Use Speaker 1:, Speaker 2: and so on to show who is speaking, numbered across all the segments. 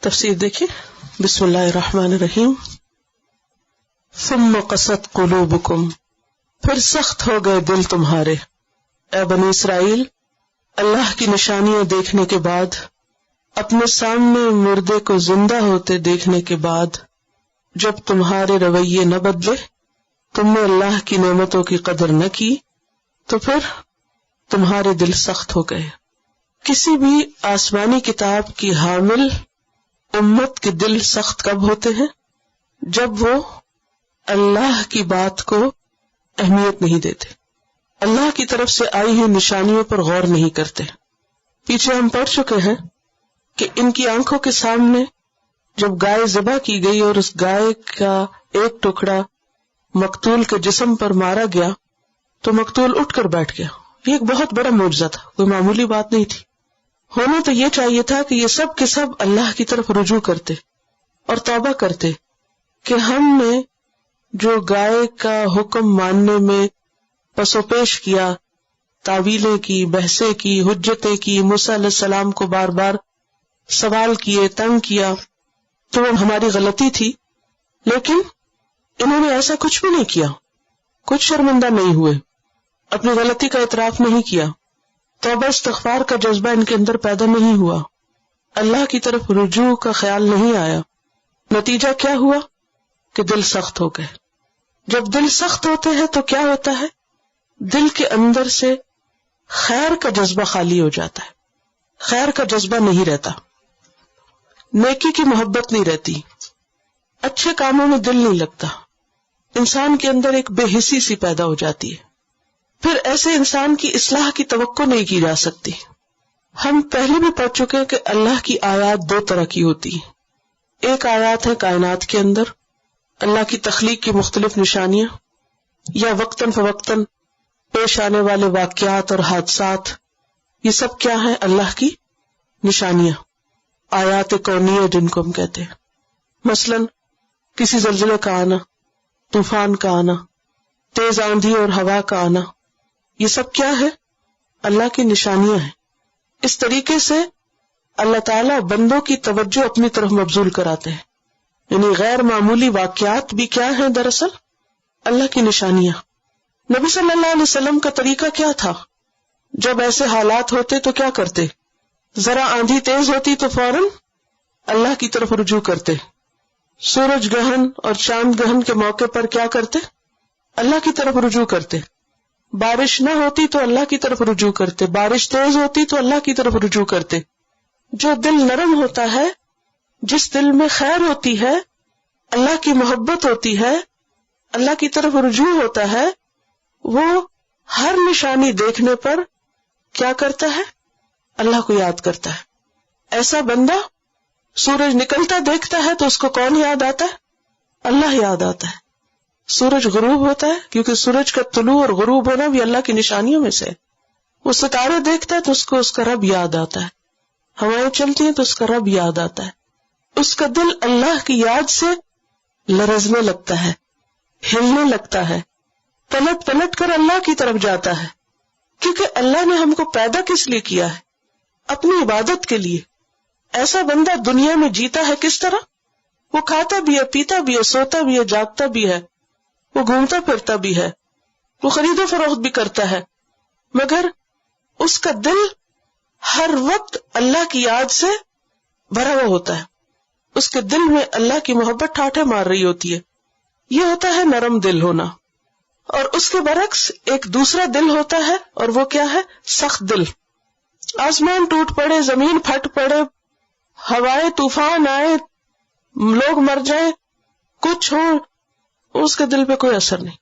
Speaker 1: تفسیر دیکھیں. بسم اللہ الرحمن الرحیم. ثم قست قلوبکم، پھر سخت ہو گئے دل تمہارے، اے بنی اسرائیل، اللہ کی نشانیاں دیکھنے کے بعد، اپنے سامنے مردے کو زندہ ہوتے دیکھنے کے بعد، جب تمہارے رویے نہ بدلے، تم نے اللہ کی نعمتوں کی قدر نہ کی، تو پھر تمہارے دل سخت ہو گئے. کسی بھی آسمانی کتاب کی حامل امت کے دل سخت کب ہوتے ہیں؟ جب وہ اللہ کی بات کو اہمیت نہیں دیتے، اللہ کی طرف سے آئی ہوئی نشانیوں پر غور نہیں کرتے. پیچھے ہم پڑھ چکے ہیں کہ ان کی آنکھوں کے سامنے جب گائے ذبح کی گئی اور اس گائے کا ایک ٹکڑا مقتول کے جسم پر مارا گیا تو مقتول اٹھ کر بیٹھ گیا. یہ ایک بہت بڑا معجزہ تھا، کوئی معمولی بات نہیں تھی. ہونا تو یہ چاہیے تھا کہ یہ سب کے سب اللہ کی طرف رجوع کرتے اور توبہ کرتے کہ ہم نے جو گائے کا حکم ماننے میں پس و پیش کیا، تعویلیں کی، بحثیں کی، حجتیں کی، موسیٰ علیہ السلام کو بار بار سوال کیے، تنگ کیا، تو وہ ہماری غلطی تھی. لیکن انہوں نے ایسا کچھ بھی نہیں کیا، کچھ شرمندہ نہیں ہوئے، اپنی غلطی کا اعتراف نہیں کیا، توبہ استغفار کا جذبہ ان کے اندر پیدا نہیں ہوا، اللہ کی طرف رجوع کا خیال نہیں آیا. نتیجہ کیا ہوا کہ دل سخت ہو گئے. جب دل سخت ہوتے ہیں تو کیا ہوتا ہے؟ دل کے اندر سے خیر کا جذبہ خالی ہو جاتا ہے، خیر کا جذبہ نہیں رہتا، نیکی کی محبت نہیں رہتی، اچھے کاموں میں دل نہیں لگتا، انسان کے اندر ایک بے حسی سی پیدا ہو جاتی ہے. پھر ایسے انسان کی اصلاح کی توقع نہیں کی جا سکتی. ہم پہلے بھی پڑھ چکے ہیں کہ اللہ کی آیات دو طرح کی ہوتی ہیں. ایک آیات ہے کائنات کے اندر اللہ کی تخلیق کی مختلف نشانیاں، یا وقتاً فوقتاً پیش آنے والے واقعات اور حادثات. یہ سب کیا ہے؟ اللہ کی نشانیاں، آیات کونیہ جن کو ہم کہتے ہیں. مثلاً کسی زلزلے کا آنا، طوفان کا آنا، تیز آندھی اور ہوا کا آنا، یہ سب کیا ہے؟ اللہ کی نشانیاں ہیں. اس طریقے سے اللہ تعالیٰ بندوں کی توجہ اپنی طرف مبذول کراتے ہیں. یعنی غیر معمولی واقعات بھی کیا ہیں؟ دراصل اللہ کی نشانیاں. نبی صلی اللہ علیہ وسلم کا طریقہ کیا تھا؟ جب ایسے حالات ہوتے تو کیا کرتے؟ ذرا آندھی تیز ہوتی تو فوراً اللہ کی طرف رجوع کرتے. سورج گرہن اور چاند گرہن کے موقع پر کیا کرتے؟ اللہ کی طرف رجوع کرتے. بارش نہ ہوتی تو اللہ کی طرف رجوع کرتے، بارش تیز ہوتی تو اللہ کی طرف رجوع کرتے. جو دل نرم ہوتا ہے، جس دل میں خیر ہوتی ہے، اللہ کی محبت ہوتی ہے، اللہ کی طرف رجوع ہوتا ہے، وہ ہر نشانی دیکھنے پر کیا کرتا ہے؟ اللہ کو یاد کرتا ہے. ایسا بندہ سورج نکلتا دیکھتا ہے تو اس کو کون یاد آتا ہے؟ اللہ یاد آتا ہے. سورج غروب ہوتا ہے کیونکہ سورج کا طلوع اور غروب ہونا بھی اللہ کی نشانیوں میں سے. وہ ستارے دیکھتا ہے تو اس کو اس کا رب یاد آتا ہے. ہوائیں چلتی ہیں تو اس کا رب یاد آتا ہے. اس کا دل اللہ کی یاد سے لرزنے لگتا ہے، ہلنے لگتا ہے، پلٹ پلٹ کر اللہ کی طرف جاتا ہے. کیونکہ اللہ نے ہم کو پیدا کس لیے کیا ہے؟ اپنی عبادت کے لیے. ایسا بندہ دنیا میں جیتا ہے کس طرح؟ وہ کھاتا بھی ہے، پیتا بھی ہے، سوتا بھی ہے، جاگتا بھی ہے، وہ گھومتا پھرتا بھی ہے، وہ خرید و فروخت بھی کرتا ہے، مگر اس کا دل ہر وقت اللہ کی یاد سے بھرا ہوا ہوتا ہے. اس کے دل میں اللہ کی محبت ٹھاٹھے مار رہی ہوتی ہے. یہ ہوتا ہے نرم دل ہونا. اور اس کے برعکس ایک دوسرا دل ہوتا ہے، اور وہ کیا ہے؟ سخت دل. آسمان ٹوٹ پڑے، زمین پھٹ پڑے، ہوائیں طوفان آئے، لوگ مر جائیں، کچھ ہو، اس کے دل پہ کوئی اثر نہیں.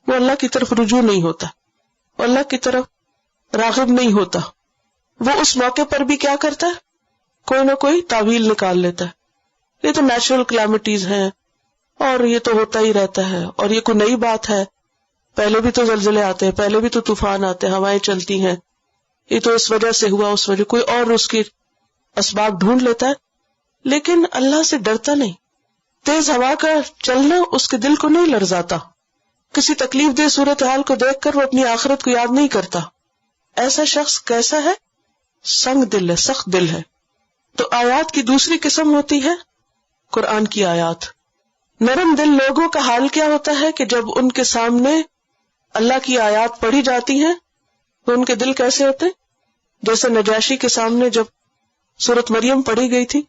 Speaker 1: وہ اللہ کی طرف رجوع نہیں ہوتا، وہ اللہ کی طرف راغب نہیں ہوتا. وہ اس موقع پر بھی کیا کرتا ہے؟ کوئی نہ کوئی تعویل نکال لیتا ہے. یہ تو نیچرل کلیمٹیز ہیں اور یہ تو ہوتا ہی رہتا ہے، اور یہ کوئی نئی بات ہے. پہلے بھی تو زلزلے آتے ہیں، پہلے بھی تو طوفان آتے ہیں، ہوائیں چلتی ہیں، یہ تو اس وجہ سے ہوا، اس وجہ کوئی اور اس کی اسباب ڈھونڈ لیتا ہے. لیکن اللہ سے ڈرتا نہیں. تیز ہوا کا چلنا اس کے دل کو نہیں لرزاتا. کسی تکلیف دہ صورتحال کو دیکھ کر وہ اپنی آخرت کو یاد نہیں کرتا. ایسا شخص کیسا ہے؟ سنگ دل ہے، سخت دل ہے. تو آیات کی دوسری قسم ہوتی ہے قرآن کی آیات. نرم دل لوگوں کا حال کیا ہوتا ہے کہ جب ان کے سامنے اللہ کی آیات پڑھی جاتی ہیں تو ان کے دل کیسے ہوتے؟ جیسے نجاشی کے سامنے جب سورۃ مریم پڑھی گئی تھی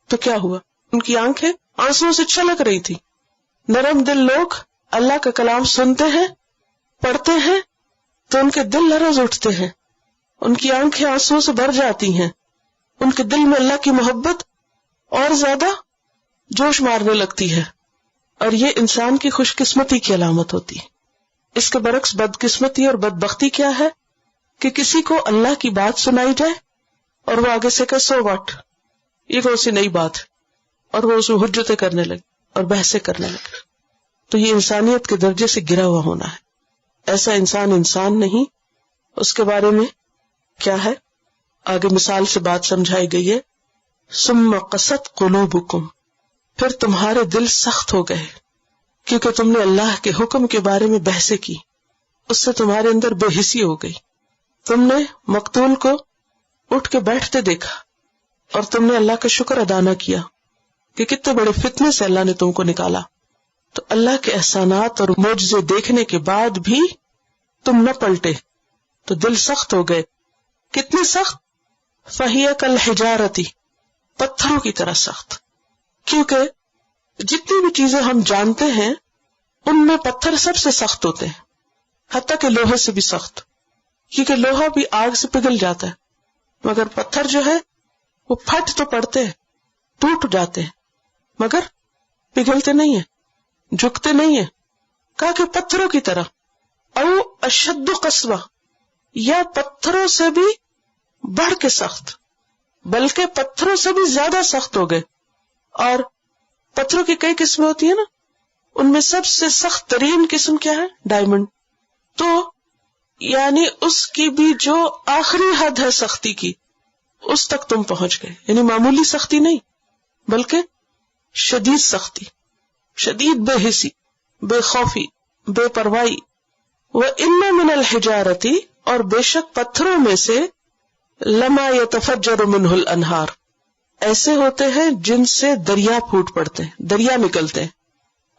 Speaker 1: تو کیا ہوا؟ ان کی آنکھیں آنسوؤں سے چھلک رہی تھی. نرم دل لوگ اللہ کا کلام سنتے ہیں، پڑھتے ہیں تو ان کے دل لرز اٹھتے ہیں، ان کی آنکھیں آنسوؤں سے بھر جاتی ہیں، ان کے دل میں اللہ کی محبت اور زیادہ جوش مارنے لگتی ہے، اور یہ انسان کی خوش قسمتی کی علامت ہوتی ہے. اس کے برعکس بدقسمتی اور بدبختی کیا ہے کہ کسی کو اللہ کی بات سنائی جائے اور وہ آگے سے کہ سو واٹ، یہ کون سی نئی بات ہے، اور وہ اس میں حجتیں کرنے لگے اور بحثیں کرنے لگے. تو یہ انسانیت کے درجے سے گرا ہوا ہونا ہے. ایسا انسان نہیں. اس کے بارے میں کیا ہے آگے مثال سے بات سمجھائی گئی ہے. ثم قست قلوبکم، پھر تمہارے دل سخت ہو گئے کیونکہ تم نے اللہ کے حکم کے بارے میں بحثیں کی، اس سے تمہارے اندر بے حسی ہو گئی. تم نے مقتول کو اٹھ کے بیٹھتے دیکھا اور تم نے اللہ کا شکر ادا نہ کیا کہ کتنے بڑے فتنے سے اللہ نے تم کو نکالا. تو اللہ کے احسانات اور معجزے دیکھنے کے بعد بھی تم نہ پلٹے تو دل سخت ہو گئے. کتنے سخت؟ فَهِيَ كَالْحِجَارَةِ، پتھروں کی طرح سخت. کیونکہ جتنی بھی چیزیں ہم جانتے ہیں ان میں پتھر سب سے سخت ہوتے ہیں، حتیٰ کہ لوہے سے بھی سخت، کیونکہ لوہا بھی آگ سے پگھل جاتا ہے، مگر پتھر جو ہے وہ پھٹ تو پڑتے ہیں، ٹوٹ جاتے ہیں، مگر پگھلتے نہیں ہیں، جھکتے نہیں ہیں. کہا کہ پتھروں کی طرح، او اشد قسوہ، یا پتھروں سے بھی بڑھ کے سخت، بلکہ پتھروں سے بھی زیادہ سخت ہو گئے. اور پتھروں کی کئی قسمیں ہوتی ہیں نا، ان میں سب سے سخت ترین قسم کیا ہے؟ ڈائمنڈ. تو یعنی اس کی بھی جو آخری حد ہے سختی کی اس تک تم پہنچ گئے. یعنی معمولی سختی نہیں بلکہ شدید سختی، شدید بے حسی، بے خوفی، بے پرواہی. وَإِنَّ مِنَ الْحِجَارَةِ، اور بے شک پتھروں میں سے لَمَا يَتَفَجَّرُ مِنْهُ الْأَنْهَارُ، ایسے ہوتے ہیں جن سے دریا پھوٹ پڑتے ہیں، دریا نکلتے ہیں.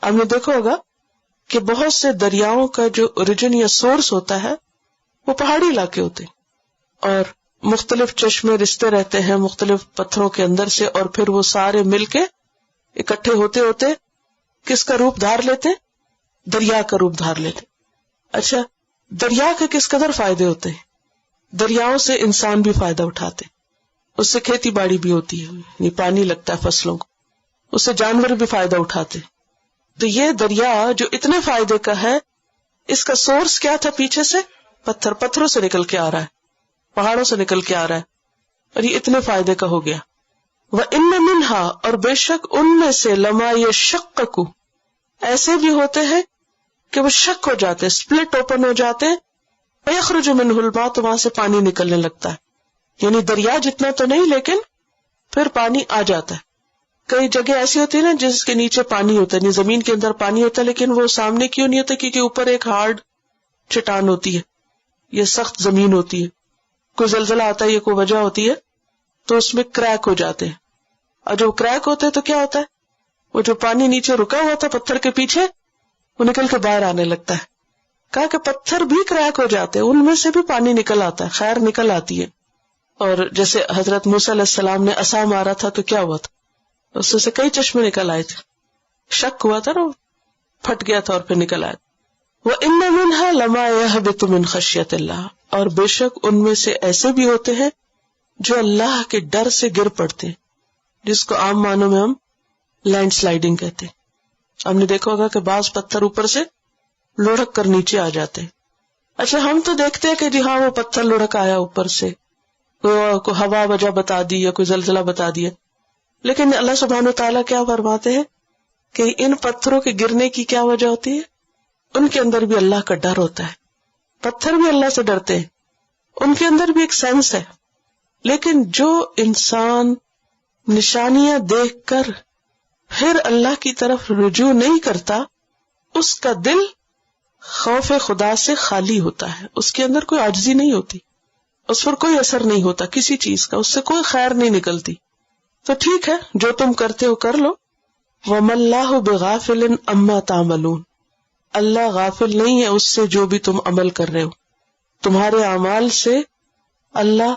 Speaker 1: آپ نے دیکھا ہوگا کہ بہت سے دریاؤں کا جو اوریجن یا سورس ہوتا ہے وہ پہاڑی علاقے ہوتے ہیں، اور مختلف چشمے رستے رہتے ہیں مختلف پتھروں کے اندر سے، اور پھر وہ سارے مل کے اکٹھے ہوتے ہوتے کس کا روپ دھار لیتے؟ دریا کا روپ دھار لیتے. اچھا، دریا کے کس قدر فائدے ہوتے ہیں؟ دریاؤں سے انسان بھی فائدہ اٹھاتے، اس سے کھیتی باڑی بھی ہوتی ہے، یعنی پانی لگتا ہے فصلوں کو، اس سے جانور بھی فائدہ اٹھاتے. تو یہ دریا جو اتنے فائدے کا ہے، اس کا سورس کیا تھا؟ پیچھے سے پتھروں سے نکل کے آ رہا ہے، پہاڑوں سے نکل کے آ رہا ہے، اور یہ اتنے فائدے کا ہو گیا. وَإِنَّ مِنْهَا، اور بے شک ان میں سے لَمَا يَشَّقَّقُ، ایسے بھی ہوتے ہیں کہ وہ شک ہو جاتے، سپلٹ اوپن ہو جاتے، فَيَخْرُجُ مِنْهُ الْمَاءُ، تو وہاں سے پانی نکلنے لگتا ہے. یعنی دریا جتنا تو نہیں لیکن پھر پانی آ جاتا ہے. کئی جگہ ایسی ہوتی ہے نا جس کے نیچے پانی ہوتا ہے، یعنی زمین کے اندر پانی ہوتا ہے لیکن وہ سامنے کیوں نہیں ہوتا؟ کیونکہ اوپر ایک ہارڈ چٹان ہوتی ہے، یہ سخت زمین ہوتی ہے. کوئی زلزلہ آتا ہے یا کوئی وجہ ہوتی ہے تو اس میں کریک ہو جاتے ہیں، اور جب کریک ہوتے ہیں تو کیا ہوتا ہے؟ وہ جو پانی نیچے رکا ہوا تھا پتھر کے پیچھے وہ نکل کے باہر آنے لگتا ہے. کہا کہ پتھر بھی کریک ہو جاتے ہیں، ان میں سے بھی پانی نکل آتا ہے، خیر نکل آتی ہے. اور جیسے حضرت موسیٰ علیہ السلام نے عصا مارا تھا تو کیا ہوا تھا؟ اس سے کئی چشمے نکل آئے تھے، شک ہوا تھا نا، پھٹ گیا تھا اور پھر نکل آیا. وَإِنَّ مِنْهَا لَمَا يَهْبِطُ مِنْ خَشْيَةِ اللَّهِ، اور بے شک ان میں سے ایسے بھی ہوتے ہیں جو اللہ کے ڈر سے گر پڑتے ہیں، جس کو عام معنوں میں ہم لینڈ سلائیڈنگ کہتے ہیں. ہم نے دیکھا ہوگا کہ بعض پتھر اوپر سے لڑک کر نیچے آ جاتے ہیں. اچھا، ہم تو دیکھتے ہیں کہ جی ہاں وہ پتھر لڑک آیا اوپر سے، کوئی ہوا وجہ بتا دی یا کوئی زلزلہ بتا دیا، لیکن اللہ سبحانہ وتعالیٰ کیا فرماتے ہیں کہ ان پتھروں کے گرنے کی کیا وجہ ہوتی ہے؟ ان کے اندر بھی اللہ کا ڈر ہوتا ہے. پتھر بھی اللہ سے ڈرتے ہیں، ان کے اندر بھی ایک سینس ہے. لیکن جو انسان نشانیاں دیکھ کر پھر اللہ کی طرف رجوع نہیں کرتا، اس کا دل خوف خدا سے خالی ہوتا ہے، اس کے اندر کوئی عاجزی نہیں ہوتی، اس پر کوئی اثر نہیں ہوتا کسی چیز کا، اس سے کوئی خیر نہیں نکلتی. تو ٹھیک ہے، جو تم کرتے ہو کر لو. وَمَا اللَّهُ بِغَافِلٍ عَمَّا تَعْمَلُونَ، اللہ غافل نہیں ہے اس سے جو بھی تم عمل کر رہے ہو. تمہارے اعمال سے اللہ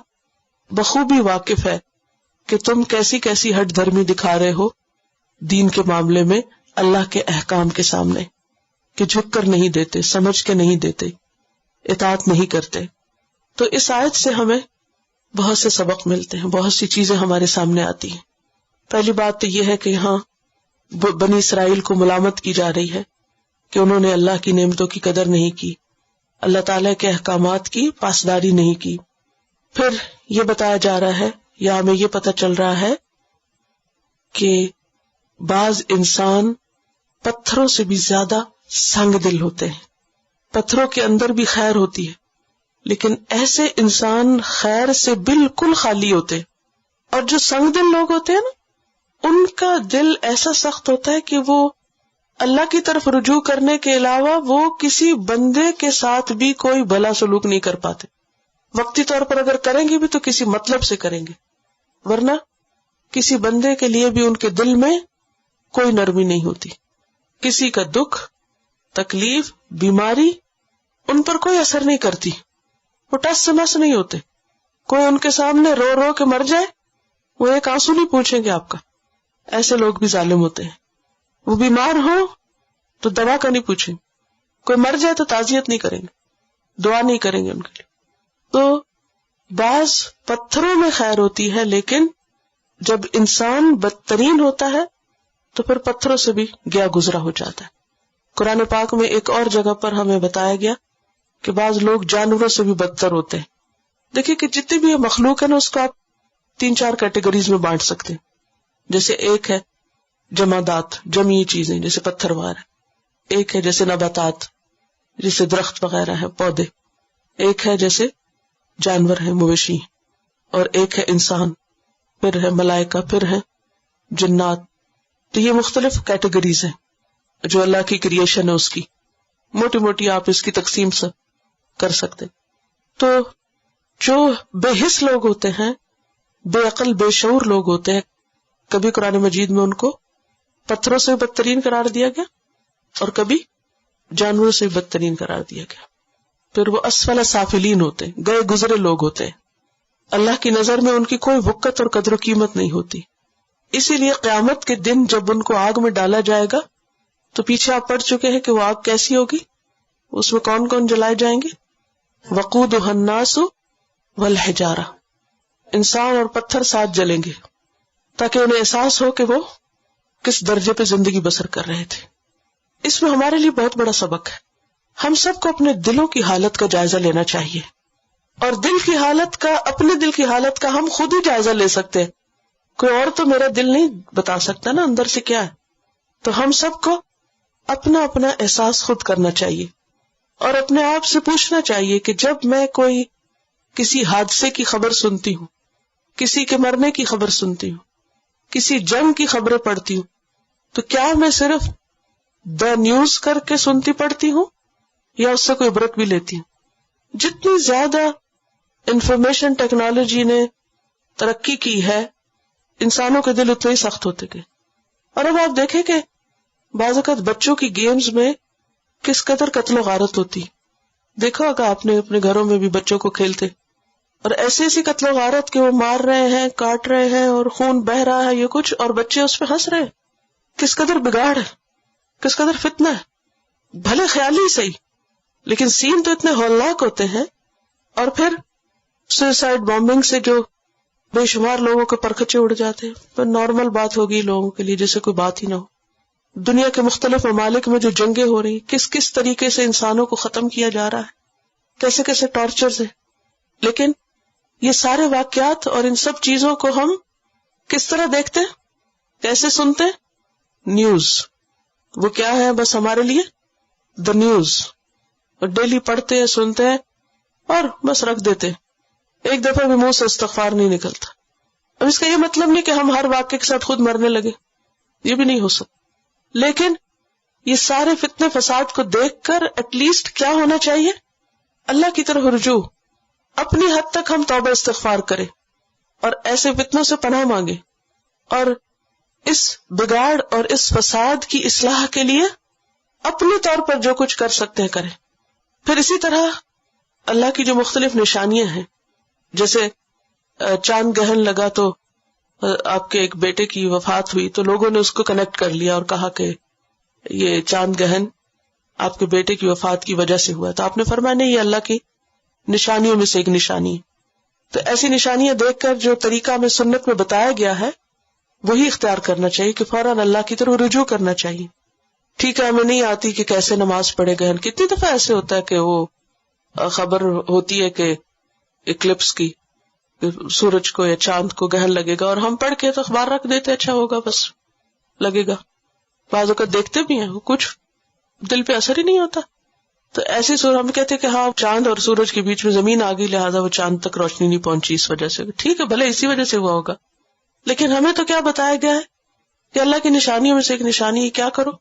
Speaker 1: بخوبی واقف ہے کہ تم کیسی کیسی ہٹ دھرمی دکھا رہے ہو دین کے معاملے میں اللہ کے احکام کے سامنے، کہ جھک کر نہیں دیتے، سمجھ کے نہیں دیتے، اطاعت نہیں کرتے. تو اس آیت سے ہمیں بہت سے سبق ملتے ہیں، بہت سی چیزیں ہمارے سامنے آتی ہیں. پہلی بات تو یہ ہے کہ یہاں بنی اسرائیل کو ملامت کی جا رہی ہے کہ انہوں نے اللہ کی نعمتوں کی قدر نہیں کی، اللہ تعالیٰ کے احکامات کی پاسداری نہیں کی. پھر یہ بتایا جا رہا ہے یا ہمیں یہ پتہ چل رہا ہے کہ بعض انسان پتھروں سے بھی زیادہ سنگ دل ہوتے ہیں. پتھروں کے اندر بھی خیر ہوتی ہے، لیکن ایسے انسان خیر سے بالکل خالی ہوتے. اور جو سنگ دل لوگ ہوتے ہیں نا، ان کا دل ایسا سخت ہوتا ہے کہ وہ اللہ کی طرف رجوع کرنے کے علاوہ وہ کسی بندے کے ساتھ بھی کوئی بھلا سلوک نہیں کر پاتے. وقتی طور پر اگر کریں گے بھی تو کسی مطلب سے کریں گے، ورنہ کسی بندے کے لیے بھی ان کے دل میں کوئی نرمی نہیں ہوتی. کسی کا دکھ، تکلیف، بیماری ان پر کوئی اثر نہیں کرتی، وہ ٹس سے مس نہیں ہوتے. کوئی ان کے سامنے رو رو کے مر جائے وہ ایک آنسو نہیں پوچھیں گے آپ کا. ایسے لوگ بھی ظالم ہوتے ہیں. وہ بیمار ہو تو دوا کا نہیں پوچھیں گے، کوئی مر جائے تو تعزیت نہیں کریں گے، دعا نہیں کریں گے ان کے لیے. تو بعض پتھروں میں خیر ہوتی ہے، لیکن جب انسان بدترین ہوتا ہے تو پھر پتھروں سے بھی گیا گزرا ہو جاتا ہے. قرآن پاک میں ایک اور جگہ پر ہمیں بتایا گیا کہ بعض لوگ جانوروں سے بھی بدتر ہوتے ہیں. دیکھیں کہ جتنی بھی یہ مخلوق ہے نا، اس کو آپ 3-4 کیٹیگریز میں بانٹ سکتے ہیں. جیسے ایک ہے جمادات، جمعی چیزیں جیسے پتھر وغیرہ، ایک ہے جیسے نباتات جیسے درخت وغیرہ ہے، پودے، ایک ہے جیسے جانور ہیں، مویشی، اور ایک ہے انسان، پھر ہے ملائکہ، پھر ہے جنات. تو یہ مختلف کیٹیگریز ہیں جو اللہ کی کریشن ہے، اس کی موٹی موٹی آپ اس کی تقسیم سے کر سکتے. تو جو بے حس لوگ ہوتے ہیں، بے عقل بے شعور لوگ ہوتے ہیں، کبھی قرآن مجید میں ان کو پتھروں سے بدترین قرار دیا گیا اور کبھی جانوروں سے بدترین قرار دیا گیا. پھر وہ اسفل سافلین ہوتے ہیں، گئے گزرے لوگ ہوتے ہیں. اللہ کی نظر میں ان کی کوئی وقت اور قدر و قیمت نہیں ہوتی. اسی لیے قیامت کے دن جب ان کو آگ میں ڈالا جائے گا تو پیچھے آپ پڑھ چکے ہیں کہ وہ آگ کیسی ہوگی، اس میں کون کون جلائے جائیں گے. وقودها الناس والحجارہ، انسان اور پتھر ساتھ جلیں گے تاکہ انہیں احساس ہو کہ وہ کس درجے پہ زندگی بسر کر رہے تھے. اس میں ہمارے لیے بہت بڑا سبق ہے. ہم سب کو اپنے دلوں کی حالت کا جائزہ لینا چاہیے، اور دل کی حالت کا، اپنے دل کی حالت کا ہم خود ہی جائزہ لے سکتے ہیں. کوئی اور تو میرا دل نہیں بتا سکتا نا اندر سے کیا ہے. تو ہم سب کو اپنا اپنا احساس خود کرنا چاہیے اور اپنے آپ سے پوچھنا چاہیے کہ جب میں کوئی کسی حادثے کی خبر سنتی ہوں، کسی کے مرنے کی خبر سنتی ہوں، کسی جنگ کی خبریں پڑھتی ہوں، تو کیا میں صرف دا نیوز کر کے سنتی پڑھتی ہوں یا اس سے کوئی عبرت بھی لیتی ہوں؟ جتنی زیادہ انفارمیشن ٹیکنالوجی نے ترقی کی ہے، انسانوں کے دل اتنے ہی سخت ہوتے گئے. اور اب آپ دیکھیں کہ بعض اوقات بچوں کی گیمز میں کس قدر قتل و غارت ہوتی. دیکھا ہوگا آپ نے اپنے گھروں میں بھی بچوں کو کھیلتے، اور ایسی قتل و غارت کہ وہ مار رہے ہیں، کاٹ رہے ہیں اور خون بہ رہا ہے، یہ کچھ، اور بچے اس پہ ہنس رہے ہیں. کس قدر بگاڑ ہے، کس قدر فتنہ ہے. بھلے خیالی صحیح، لیکن سین تو اتنے ہولناک ہوتے ہیں. اور پھر سوسائڈ بامبنگ سے جو بے شمار لوگوں کے پرکھچے اڑ جاتے ہیں، پھر نارمل بات ہوگی لوگوں کے لیے جیسے کوئی بات ہی نہ ہو. دنیا کے مختلف ممالک میں جو جنگیں ہو رہی، کس طریقے سے انسانوں کو ختم کیا جا رہا ہے، کیسے ٹارچرز ہیں. لیکن یہ سارے واقعات اور ان سب چیزوں کو ہم کس طرح دیکھتے ہیں، کیسے سنتے ہیں؟ نیوز. وہ کیا ہے؟ بس ہمارے لیے دا نیوز، اور ڈیلی پڑھتے ہیں، سنتے ہیں اور بس رکھ دیتے. ایک دفعہ بھی منہ سے استغفار نہیں نکلتا. اب اس کا یہ مطلب نہیں کہ ہم ہر واقعے کے ساتھ خود مرنے لگے، یہ بھی نہیں ہو سکتا. لیکن یہ سارے فتنے فساد کو دیکھ کر ایٹ لیسٹ کیا ہونا چاہیے؟ اللہ کی طرف رجوع. اپنی حد تک ہم توبہ استغفار کریں اور ایسے فتنوں سے پناہ مانگے اور اس بگاڑ اور اس فساد کی اصلاح کے لیے اپنے طور پر جو کچھ کر سکتے ہیں کریں. پھر اسی طرح اللہ کی جو مختلف نشانیاں ہیں، جیسے چاند گہن لگا تو آپ کے ایک بیٹے کی وفات ہوئی تو لوگوں نے اس کو کنیکٹ کر لیا اور کہا کہ یہ چاند گہن آپ کے بیٹے کی وفات کی وجہ سے ہوا. تو آپ نے فرمایا نہیں، یہ اللہ کی نشانیوں میں سے ایک نشانی ہے. تو ایسی نشانیاں دیکھ کر جو طریقہ میں سنت میں بتایا گیا ہے وہی اختیار کرنا چاہیے کہ فوراً اللہ کی طرف رجوع کرنا چاہیے. ٹھیک ہے، ہمیں نہیں آتی کہ کیسے نماز پڑھے گہن. کتنی دفعہ ایسے ہوتا ہے کہ وہ خبر ہوتی ہے کہ اکلپس کی، سورج کو یا چاند کو گہن لگے گا، اور ہم پڑھ کے تو اخبار رکھ دیتے اچھا ہوگا بس لگے گا. بعض اوقات دیکھتے بھی ہیں کچھ دل پہ اثر ہی نہیں ہوتا. تو ایسی صورت ہم کہتے کہ ہاں چاند اور سورج کے بیچ میں زمین آ گئی لہٰذا وہ چاند تک روشنی نہیں پہنچی اس وجہ سے. ٹھیک ہے، بھلے اسی وجہ سے ہوا ہوگا، لیکن ہمیں تو کیا بتایا گیا ہے کہ اللہ کی نشانیوں میں سے ایک نشانی کیا کرو،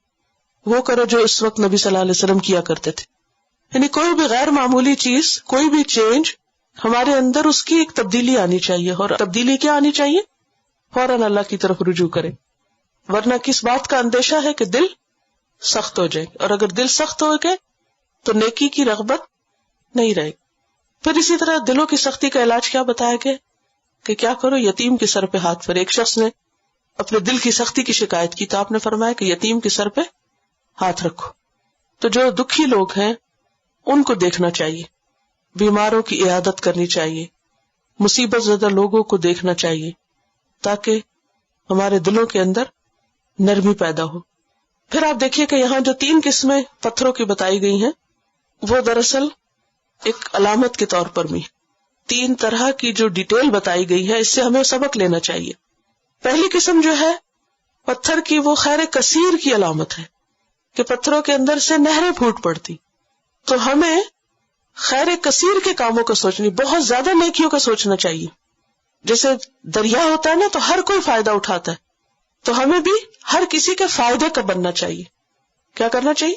Speaker 1: وہ کرو جو اس وقت نبی صلی اللہ علیہ وسلم کیا کرتے تھے. یعنی کوئی بھی غیر معمولی چیز، کوئی بھی چینج ہمارے اندر اس کی ایک تبدیلی آنی چاہیے. اور تبدیلی کیا آنی چاہیے؟ فوراً اللہ کی طرف رجوع کرے. ورنہ کس بات کا اندیشہ ہے کہ دل سخت ہو جائے، اور اگر دل سخت ہو گئے تو نیکی کی رغبت نہیں رہے. پھر اسی طرح دلوں کی سختی کا علاج کیا بتایا گیا کہ کیا کرو، یتیم کے سر پہ ہاتھ پھیرو. ایک شخص نے اپنے دل کی سختی کی شکایت کی تو آپ نے فرمایا کہ یتیم کے سر پہ ہاتھ رکھو. تو جو دکھی لوگ ہیں ان کو دیکھنا چاہیے، بیماروں کی عیادت کرنی چاہیے، مصیبت زدہ لوگوں کو دیکھنا چاہیے تاکہ ہمارے دلوں کے اندر نرمی پیدا ہو. پھر آپ دیکھیے کہ یہاں جو 3 قسمیں پتھروں کی بتائی گئی ہیں وہ دراصل ایک علامت کے طور پر بھی 3 طرح کی جو ڈیٹیل بتائی گئی ہے، اس سے ہمیں سبق لینا چاہیے. پہلی قسم جو ہے پتھر کی، وہ خیر کثیر کی علامت ہے کہ پتھروں کے اندر سے نہریں پھوٹ پڑتی. تو ہمیں خیر کثیر کے کاموں کو سوچنی، بہت زیادہ نیکیوں کا سوچنا چاہیے. جیسے دریا ہوتا ہے نا تو ہر کوئی فائدہ اٹھاتا ہے، تو ہمیں بھی ہر کسی کے فائدے کا بننا چاہیے. کیا کرنا چاہیے؟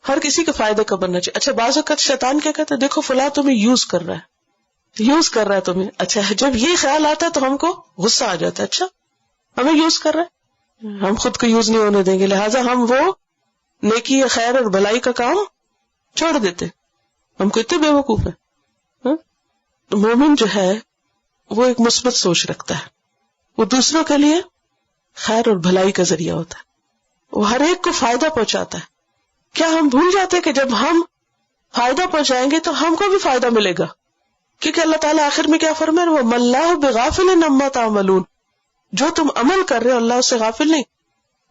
Speaker 1: ہر کسی کے فائدے کا بننا چاہیے. اچھا بعض اوقات شیطان کیا کہتا ہے، دیکھو فلاں تمہیں یوز کر رہا ہے تمہیں. اچھا جب یہ خیال آتا ہے تو ہم کو غصہ آ جاتا ہے، اچھا ہمیں یوز کر رہا ہے، ہم خود کو یوز نہیں ہونے دیں گے، لہٰذا ہم وہ نیکی یا خیر اور بھلائی کا کام چھوڑ دیتے. ہم کو اتنے بے وقوف ہیں. مومن جو ہے وہ ایک مثبت سوچ رکھتا ہے، وہ دوسروں کے لیے خیر اور بھلائی کا ذریعہ ہوتا ہے، وہ ہر ایک کو فائدہ پہنچاتا ہے. کیا ہم بھول جاتے ہیں کہ جب ہم فائدہ پہنچائیں گے تو ہم کو بھی فائدہ ملے گا، کیونکہ اللہ تعالیٰ آخر میں کیا فرمائے، وہ مَاللَّهُ بِغَافِلٍ عَمَّا تَعْمَلُونَ، جو تم عمل کر رہے ہو اللہ اس سے غافل نہیں.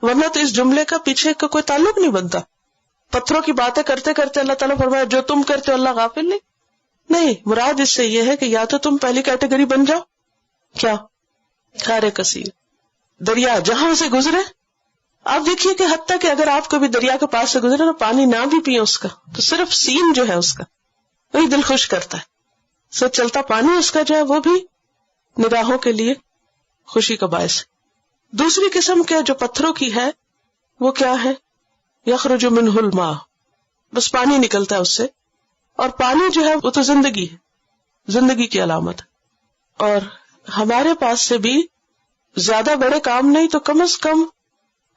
Speaker 1: ورنہ تو اس جملے کا پیچھے کا کوئی تعلق نہیں بنتا. پتھروں کی باتیں کرتے کرتے اللہ تعالیٰ فرمایا جو تم کرتے ہو اللہ غافل نہیں. مراد اس سے یہ ہے کہ یا تو تم پہلی کیٹیگری بن جاؤ، کیا خیر کثیر، دریا جہاں سے گزرے. آپ دیکھیے کہ حتیٰ کہ اگر آپ کبھی دریا کے پاس سے گزرے نا، پانی نہ بھی پیے اس کا، تو صرف سین جو ہے اس کا وہی دل خوش کرتا ہے. سو چلتا پانی اس کا جو ہے وہ بھی نگاہوں کے لیے خوشی کا باعث ہے. دوسری قسم کے جو پتھروں کی ہے وہ کیا ہے، یخرج منہ الماء، بس پانی نکلتا ہے اس سے. اور پانی جو ہے وہ تو زندگی ہے، زندگی کی علامت ہے. اور ہمارے پاس سے بھی زیادہ بڑے کام نہیں تو کم از کم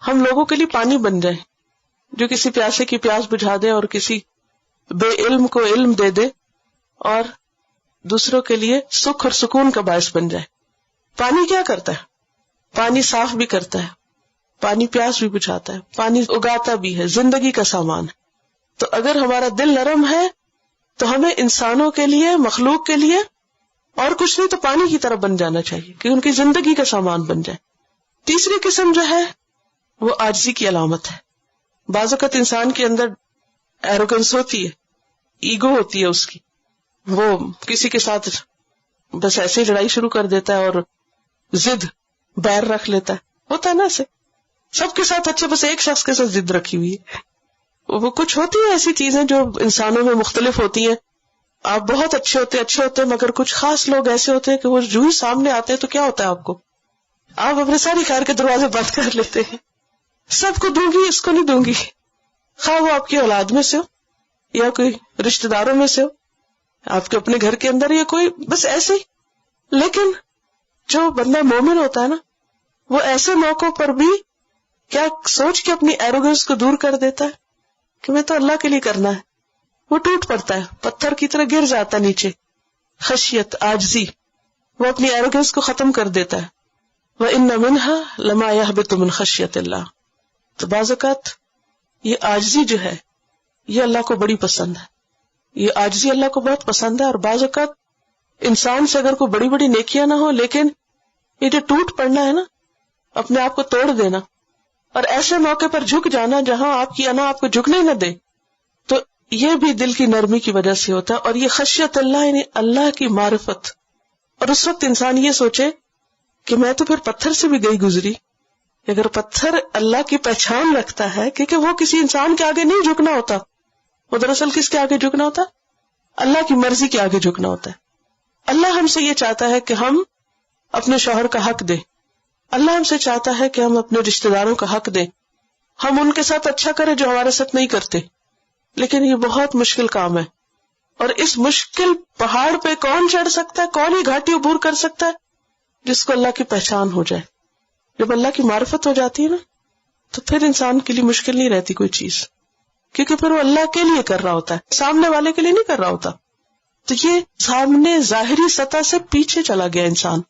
Speaker 1: ہم لوگوں کے لیے پانی بن جائے، جو کسی پیاسے کی پیاس بجھا دے اور کسی بے علم کو علم دے دے اور دوسروں کے لیے سکھ اور سکون کا باعث بن جائے. پانی کیا کرتا ہے؟ پانی صاف بھی کرتا ہے، پانی پیاس بھی بجھاتا ہے، پانی اگاتا بھی ہے، زندگی کا سامان ہے. تو اگر ہمارا دل نرم ہے تو ہمیں انسانوں کے لیے، مخلوق کے لیے اور کچھ نہیں تو پانی کی طرف بن جانا چاہیے کہ ان کی زندگی کا سامان بن جائے. تیسری قسم جو ہے وہ عاجزی کی علامت ہے. بعض اوقات انسان کے اندر ایروگنس ہوتی ہے، ایگو ہوتی ہے اس کی، وہ کسی کے ساتھ بس ایسے لڑائی شروع کر دیتا ہے اور ضد بیر رکھ لیتا ہے. ہوتا ہے نا ایسے سب کے ساتھ، اچھے بس ایک شخص کے ساتھ ضد رکھی ہوئی ہے. وہ کچھ ہوتی ہیں ایسی چیزیں جو انسانوں میں مختلف ہوتی ہیں. آپ بہت اچھے ہوتے ہیں مگر کچھ خاص لوگ ایسے ہوتے ہیں کہ وہ جو ہی سامنے آتے ہیں تو کیا ہوتا ہے آپ کو، آپ اپنے ساری خیر کے دروازے بند کر لیتے ہیں. سب کو دوں گی، اس کو نہیں دوں گی، خواہ وہ آپ کی اولاد میں سے ہو یا کوئی رشتہ داروں میں سے ہو، آپ کے اپنے گھر کے اندر یا کوئی، بس ایسے ہی. لیکن جو بندہ مومن ہوتا ہے نا وہ ایسے موقعوں پر بھی کیا سوچ کے اپنی ایروگنس کو دور کر دیتا ہے کہ میں تو اللہ کے لیے کرنا ہے. وہ ٹوٹ پڑتا ہے, پتھر کی طرح گر جاتا نیچے. خشیت, عاجزی, وہ اپنی ایروگنس کو ختم کر دیتا ہے. وَإِنَّ مِنْهَا لَمَا يَهْبِطُ مِنْ خَشْيَةِ اللَّهِ. تو بعض اوقات یہ عاجزی جو ہے یہ اللہ کو بڑی پسند ہے, یہ عاجزی اللہ کو بہت پسند ہے. اور بعض اوقات انسان سے اگر کوئی بڑی بڑی نیکیاں نہ ہو, لیکن یہ جو ٹوٹ پڑنا ہے نا, اپنے آپ کو توڑ دینا اور ایسے موقع پر جھک جانا جہاں آپ کی انا آپ کو جھکنے نہ دے, تو یہ بھی دل کی نرمی کی وجہ سے ہوتا ہے. اور یہ خشیت اللہ یعنی اللہ کی معرفت. اور اس وقت انسان یہ سوچے کہ میں تو پھر پتھر سے بھی گئی گزری. اگر پتھر اللہ کی پہچان رکھتا ہے, کیونکہ وہ کسی انسان کے آگے نہیں جھکنا ہوتا, وہ دراصل کس کے آگے جھکنا ہوتا, اللہ کی مرضی کے آگے جھکنا ہوتا ہے. اللہ ہم سے یہ چاہتا ہے کہ ہم اپنے شوہر کا حق دیں, اللہ ہم سے چاہتا ہے کہ ہم اپنے رشتہ داروں کا حق دیں, ہم ان کے ساتھ اچھا کریں جو ہمارے ساتھ نہیں کرتے. لیکن یہ بہت مشکل کام ہے, اور اس مشکل پہاڑ پہ کون چڑھ سکتا ہے, کون ہی گھاٹی عبور کر سکتا ہے, جس کو اللہ کی پہچان ہو جائے. جب اللہ کی معرفت ہو جاتی ہے نا, تو پھر انسان کے لیے مشکل نہیں رہتی کوئی چیز, کیونکہ پھر وہ اللہ کے لیے کر رہا ہوتا ہے, سامنے والے کے لیے نہیں کر رہا ہوتا. تو یہ سامنے ظاہری سطح سے پیچھے چلا گیا انسان.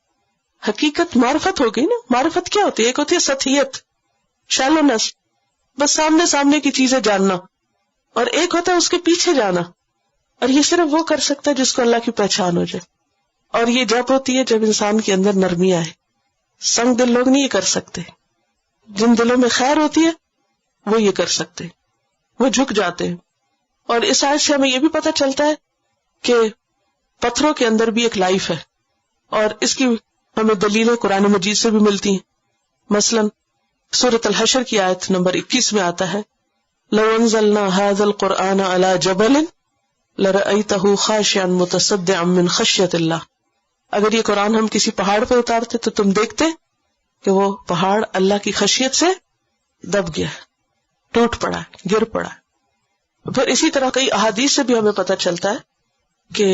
Speaker 1: حقیقت معرفت ہو گئی نا. معرفت کیا ہوتی ہے؟ ایک ہوتی ہے سطحیت, شیلونس, بس سامنے سامنے کی چیزیں جاننا, اور ایک ہوتا ہے اس کے پیچھے جانا. اور یہ صرف وہ کر سکتا ہے جس کو اللہ کی پہچان ہو جائے. اور یہ جب ہوتی ہے جب انسان کے اندر نرمی آئے. سنگ دل لوگ نہیں یہ کر سکتے. جن دلوں میں خیر ہوتی ہے وہ یہ کر سکتے, وہ جھک جاتے ہیں. اور اس آیت سے ہمیں یہ بھی پتہ چلتا ہے کہ پتھروں کے اندر بھی ایک لائف ہے, اور اس کی ہمیں دلیلیں قرآن مجید سے بھی ملتی ہیں. مثلا سورۃ الحشر کی آیت نمبر 21 میں آتا ہے, لو انزلنا هذا القرآن على جبل لرأيته خاشعا متصدعا من خشیۃ اللہ. اگر یہ قرآن ہم کسی پہاڑ پہ اتارتے تو تم دیکھتے کہ وہ پہاڑ اللہ کی خشیت سے دب گیا, ٹوٹ پڑا, گر پڑا. پھر اسی طرح کئی احادیث سے بھی ہمیں پتہ چلتا ہے کہ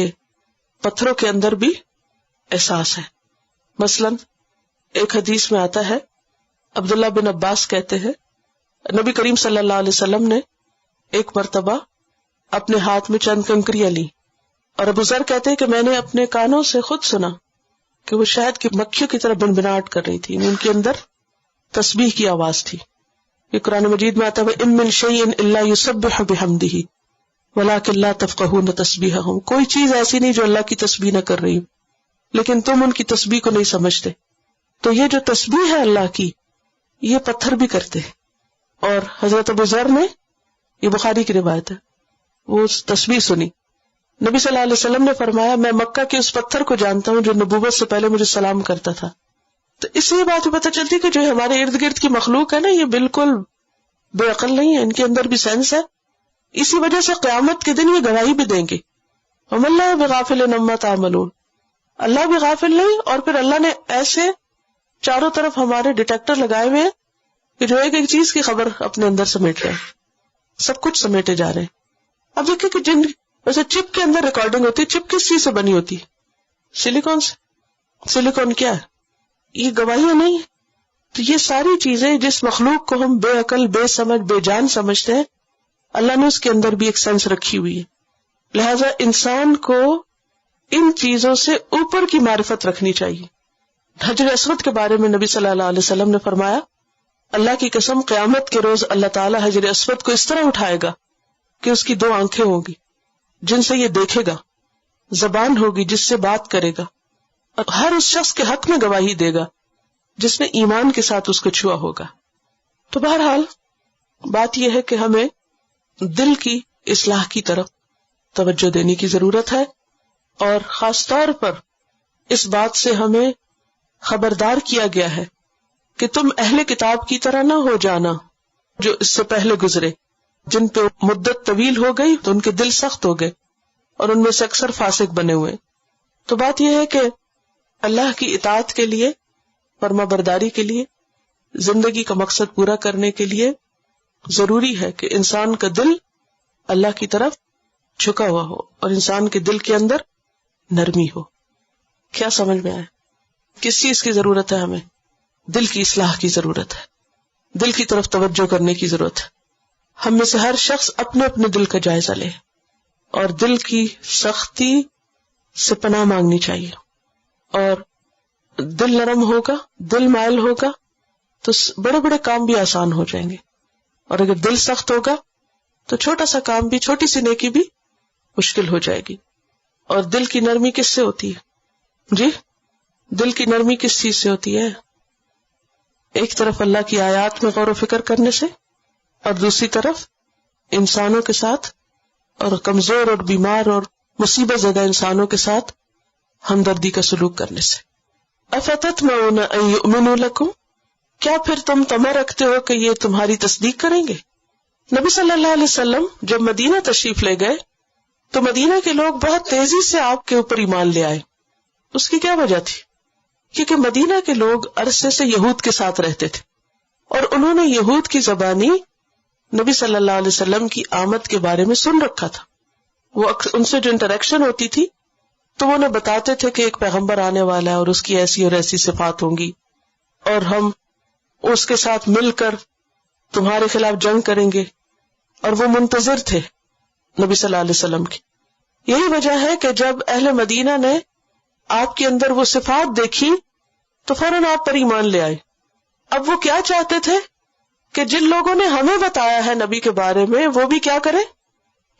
Speaker 1: پتھروں کے اندر بھی احساس ہے. مثلا ایک حدیث میں آتا ہے, عبداللہ بن عباس کہتے ہیں نبی کریم صلی اللہ علیہ وسلم نے ایک مرتبہ اپنے ہاتھ میں چند کنکریاں لی, اور ابو ذر کہتے ہیں کہ میں نے اپنے کانوں سے خود سنا کہ وہ شہد کی مکھیوں کی طرح بنبناہٹ کر رہی تھی, ان کے اندر تسبیح کی آواز تھی. یہ قرآن مجید میں آتا ہے وَإِن مِّن شَيْءٍ إِلَّا يُسَبِّحُ بِحَمْدِهِ وَلَٰكِن لَّا تَفْقَهُونَ تَسْبِيحَهُمْ. کوئی چیز ایسی نہیں جو اللہ کی تسبیح نہ کر رہی, لیکن تم ان کی تسبیح کو نہیں سمجھتے. تو یہ جو تسبیح ہے اللہ کی, یہ پتھر بھی کرتے ہیں. اور حضرت ابو ذر نے, یہ بخاری کی روایت ہے, وہ تسبیح سنی. نبی صلی اللہ علیہ وسلم نے فرمایا میں مکہ کے اس پتھر کو جانتا ہوں جو نبوت سے پہلے مجھے سلام کرتا تھا. تو اس سے یہ بات پتہ چلتی ہے کہ جو ہمارے ارد گرد کی مخلوق ہے نا, یہ بالکل بے عقل نہیں ہے, ان کے اندر بھی سینس ہے. اسی وجہ سے قیامت کے دن یہ گواہی بھی دیں گے, وَمَا اللَّهُ بِغَافِلٍ عَمَّا تَعْمَلُونَ. اللہ بھی غافل نہیں, اور پھر اللہ نے ایسے چاروں طرف ہمارے ڈیٹیکٹر لگائے ہوئے ہیں کہ جو ایک ایک چیز کی خبر اپنے اندر سمیٹ رہے ہیں, سب کچھ سمیٹے جا رہے ہیں. اب دیکھیں کہ جن ویسے چپ کے اندر ریکارڈنگ ہوتی ہے, چپ کس چیز سے بنی ہوتی ہے؟ سلیکون سے. سلیکون کیا ہے؟ یہ گواہیاں نہیں ہے. تو یہ ساری چیزیں جس مخلوق کو ہم بے عقل, بے سمجھ, بے جان سمجھتے ہیں, اللہ نے اس کے اندر بھی ایک سینس رکھی ہوئی ہے. لہذا انسان کو ان چیزوں سے اوپر کی معرفت رکھنی چاہیے. حجر اسود کے بارے میں نبی صلی اللہ علیہ وسلم نے فرمایا اللہ کی قسم قیامت کے روز اللہ تعالیٰ حجر اسود کو اس طرح اٹھائے گا کہ اس کی 2 آنکھیں ہوں گی جن سے یہ دیکھے گا, زبان ہوگی جس سے بات کرے گا, اور ہر اس شخص کے حق میں گواہی دے گا جس نے ایمان کے ساتھ اس کو چھوا ہوگا. تو بہرحال بات یہ ہے کہ ہمیں دل کی اصلاح کی طرف توجہ دینے کی ضرورت ہے, اور خاص طور پر اس بات سے ہمیں خبردار کیا گیا ہے کہ تم اہل کتاب کی طرح نہ ہو جانا جو اس سے پہلے گزرے, جن پہ مدت طویل ہو گئی تو ان کے دل سخت ہو گئے اور ان میں سے اکثر فاسق بنے ہوئے. تو بات یہ ہے کہ اللہ کی اطاعت کے لیے, فرما برداری کے لیے, زندگی کا مقصد پورا کرنے کے لیے ضروری ہے کہ انسان کا دل اللہ کی طرف جھکا ہوا ہو اور انسان کے دل کے اندر نرمی ہو. کیا سمجھ میں آئے؟ کس چیز کی ضرورت ہے ہمیں؟ دل کی اصلاح کی ضرورت ہے، دل کی طرف توجہ کرنے کی ضرورت ہے. ہم میں سے ہر شخص اپنے اپنے دل کا جائزہ لے اور دل کی سختی سے پناہ مانگنی چاہیے. اور دل نرم ہوگا، دل مائل ہوگا تو بڑے بڑے کام بھی آسان ہو جائیں گے، اور اگر دل سخت ہوگا تو چھوٹا سا کام بھی، چھوٹی سی نیکی بھی مشکل ہو جائے گی. اور دل کی نرمی کس سے ہوتی ہے؟ جی، دل کی نرمی کس چیز سے ہوتی ہے؟ ایک طرف اللہ کی آیات میں غور و فکر کرنے سے، اور دوسری طرف انسانوں کے ساتھ اور کمزور اور بیمار اور مصیبت زدہ انسانوں کے ساتھ ہمدردی کا سلوک کرنے سے. افتطمعون ان یؤمنوا لکم، کیا پھر تم طمع رکھتے ہو کہ یہ تمہاری تصدیق کریں گے؟ نبی صلی اللہ علیہ وسلم جب مدینہ تشریف لے گئے تو مدینہ کے لوگ بہت تیزی سے آپ کے اوپر ایمان لے آئے. اس کی کیا وجہ تھی؟ کیونکہ مدینہ کے لوگ عرصے سے یہود کے ساتھ رہتے تھے، اور انہوں نے یہود کی زبانی نبی صلی اللہ علیہ وسلم کی آمد کے بارے میں سن رکھا تھا. وہ ان سے جو انٹریکشن ہوتی تھی تو وہ انہیں بتاتے تھے کہ ایک پیغمبر آنے والا ہے اور اس کی ایسی اور ایسی صفات ہوں گی، اور ہم اس کے ساتھ مل کر تمہارے خلاف جنگ کریں گے. اور وہ منتظر تھے نبی صلی اللہ علیہ وسلم کی. یہی وجہ ہے کہ جب اہل مدینہ نے آپ کے اندر وہ صفات دیکھی تو فوراً آپ پر ایمان لے آئے. اب وہ کیا چاہتے تھے کہ جن لوگوں نے ہمیں بتایا ہے نبی کے بارے میں وہ بھی کیا کریں؟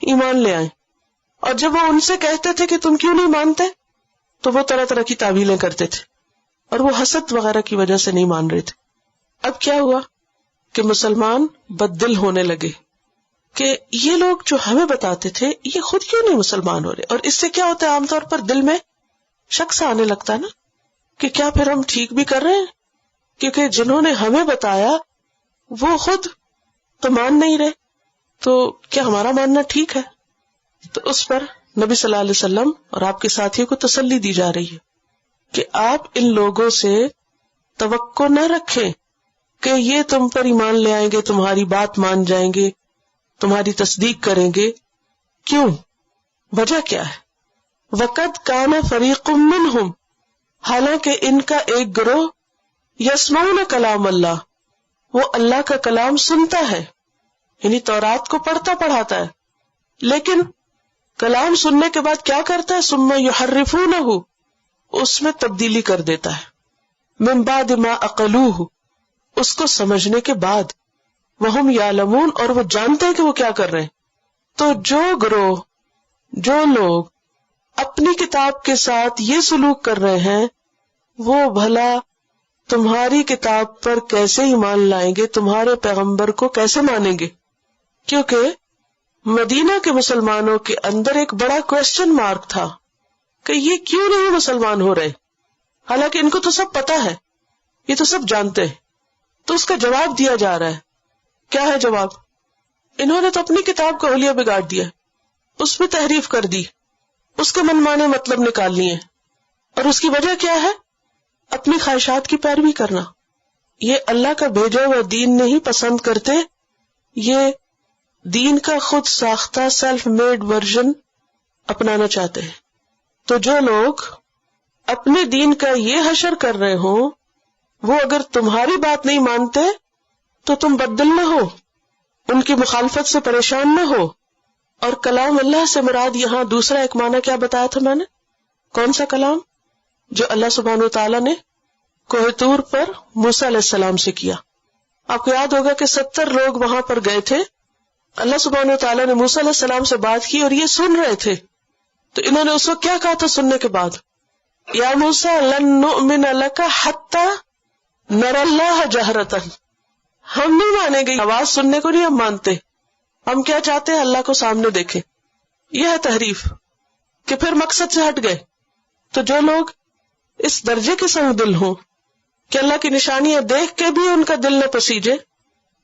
Speaker 1: ایمان لے آئیں. اور جب وہ ان سے کہتے تھے کہ تم کیوں نہیں مانتے تو وہ طرح طرح کی تعویلیں کرتے تھے، اور وہ حسد وغیرہ کی وجہ سے نہیں مان رہے تھے. اب کیا ہوا کہ مسلمان بددل ہونے لگے کہ یہ لوگ جو ہمیں بتاتے تھے یہ خود کیوں نہیں مسلمان ہو رہے. اور اس سے کیا ہوتا ہے، عام طور پر دل میں شک سا آنے لگتا ہے نا کہ کیا پھر ہم ٹھیک بھی کر رہے ہیں، کیونکہ جنہوں نے ہمیں بتایا وہ خود تو مان نہیں رہے، تو کیا ہمارا ماننا ٹھیک ہے؟ تو اس پر نبی صلی اللہ علیہ وسلم اور آپ کے ساتھیوں کو تسلی دی جا رہی ہے کہ آپ ان لوگوں سے توقع نہ رکھیں کہ یہ تم پر ایمان لے آئیں گے، تمہاری بات مان جائیں گے، تمہاری تصدیق کریں گے. کیوں؟ وجہ کیا ہے؟ وَقَدْ كَانَ فَرِيقٌ مِّنْهُمْ، حالانکہ ان کا ایک گروہ یسمعون کلام اللہ، وہ اللہ کا کلام سنتا ہے، یعنی تورات کو پڑھتا پڑھاتا ہے، لیکن کلام سننے کے بعد کیا کرتا ہے؟ ثم یحرفونہ، اس میں تبدیلی کر دیتا ہے، من بعد ما عقلوہ، اس کو سمجھنے کے بعد، وہم یعلمون، اور وہ جانتے ہیں کہ وہ کیا کر رہے ہیں. تو جو گروہ، جو لوگ اپنی کتاب کے ساتھ یہ سلوک کر رہے ہیں وہ بھلا تمہاری کتاب پر کیسے ایمان لائیں گے، تمہارے پیغمبر کو کیسے مانیں گے؟ کیونکہ مدینہ کے مسلمانوں کے اندر ایک بڑا کوسچن مارک تھا کہ یہ کیوں نہیں مسلمان ہو رہے، حالانکہ ان کو تو سب پتا ہے، یہ تو سب جانتے ہیں. تو اس کا جواب دیا جا رہا ہے. کیا ہے جواب؟ انہوں نے تو اپنی کتاب کا حلیہ بگاڑ دیا، اس میں تحریف کر دی، اس کے من مانے مطلب نکال لیے، اور اس کی وجہ کیا ہے؟ اپنی خواہشات کی پیروی کرنا. یہ اللہ کا بھیجا ہوا دین نہیں پسند کرتے، یہ دین کا خود ساختہ سیلف میڈ ورژن اپنانا چاہتے ہیں. تو جو لوگ اپنے دین کا یہ حشر کر رہے ہوں وہ اگر تمہاری بات نہیں مانتے تو تم بددل نہ ہو، ان کی مخالفت سے پریشان نہ ہو. اور کلام اللہ سے مراد یہاں دوسرا ایک معنی کیا بتایا تھا میں نے؟ کون سا کلام؟ جو اللہ سبحانہ وتعالیٰ نے کوہ طور پر موسیٰ علیہ السلام سے کیا. آپ کو یاد ہوگا کہ 70 لوگ وہاں پر گئے تھے، اللہ سبحانہ وتعالیٰ نے موسیٰ علیہ السلام سے بات کی اور یہ سن رہے تھے. تو انہوں نے اس وقت کیا کہا تھا سننے کے بعد؟ یا موسیٰ لن نؤمن لک حتی نری اللہ جہرۃ، ہم نہیں مانیں گے، آواز سننے کو نہیں ہم مانتے، ہم کیا چاہتے ہیں؟ اللہ کو سامنے دیکھیں. یہ ہے تحریف کہ پھر مقصد سے ہٹ گئے. تو جو لوگ اس درجے کے سنگ دل ہوں کہ اللہ کی نشانیاں دیکھ کے بھی ان کا دل نہ پسیجے،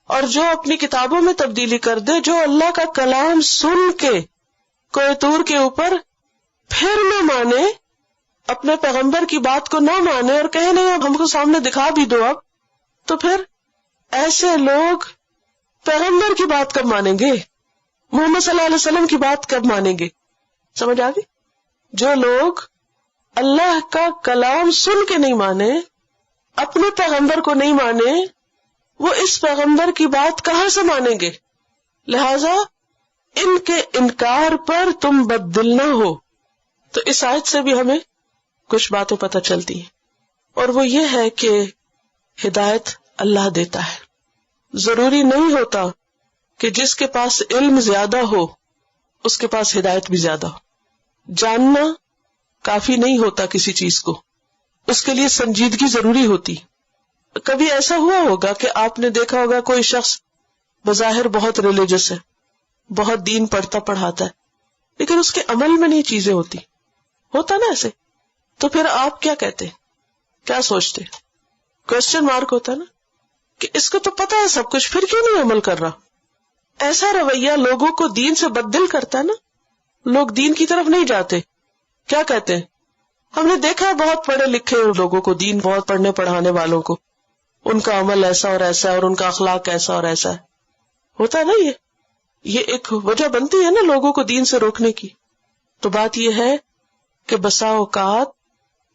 Speaker 1: اور جو اپنی کتابوں میں تبدیلی کر دے، جو اللہ کا کلام سن کے کوہ طور کے اوپر پھر نہ مانے، اپنے پیغمبر کی بات کو نہ مانے اور کہے نہیں اب ہم کو سامنے دکھا بھی دو اب، تو پھر ایسے لوگ پیغمبر کی بات کب مانیں گے؟ محمد صلی اللہ علیہ وسلم کی بات کب مانیں گے؟ سمجھ آ گئی؟ جو لوگ اللہ کا کلام سن کے نہیں مانے اپنے پیغمبر کو نہیں مانے وہ اس پیغمبر کی بات کہاں سے مانیں گے؟ لہذا ان کے انکار پر تم بددل نہ ہو. تو اس آیت سے بھی ہمیں کچھ باتیں پتہ چلتی ہیں، اور وہ یہ ہے کہ ہدایت اللہ دیتا ہے. ضروری نہیں ہوتا کہ جس کے پاس علم زیادہ ہو اس کے پاس ہدایت بھی زیادہ ہو. جاننا کافی نہیں ہوتا کسی چیز کو، اس کے لیے سنجیدگی ضروری ہوتی. کبھی ایسا ہوا ہوگا کہ آپ نے دیکھا ہوگا کوئی شخص بظاہر بہت ریلیجس ہے، بہت دین پڑھتا پڑھاتا ہے، لیکن اس کے عمل میں نہیں چیزیں ہوتی. ہوتا نا ایسے؟ تو پھر آپ کیا کہتے، کیا سوچتے؟ کوسچن مارک ہوتا نا کہ اس کو تو پتا ہے سب کچھ، پھر کیوں نہیں عمل کر رہا؟ ایسا رویہ لوگوں کو دین سے بددل کرتا ہے نا. لوگ دین کی طرف نہیں جاتے. کیا کہتے ہیں؟ ہم نے دیکھا ہے بہت پڑھے لکھے لوگوں کو، دین بہت پڑھنے پڑھانے والوں کو، ان کا عمل ایسا اور ایسا ہے اور ان کا اخلاق ایسا اور ایسا ہے. ہوتا ہے نا، یہ ایک وجہ بنتی ہے نا لوگوں کو دین سے روکنے کی. تو بات یہ ہے کہ بسا اوقات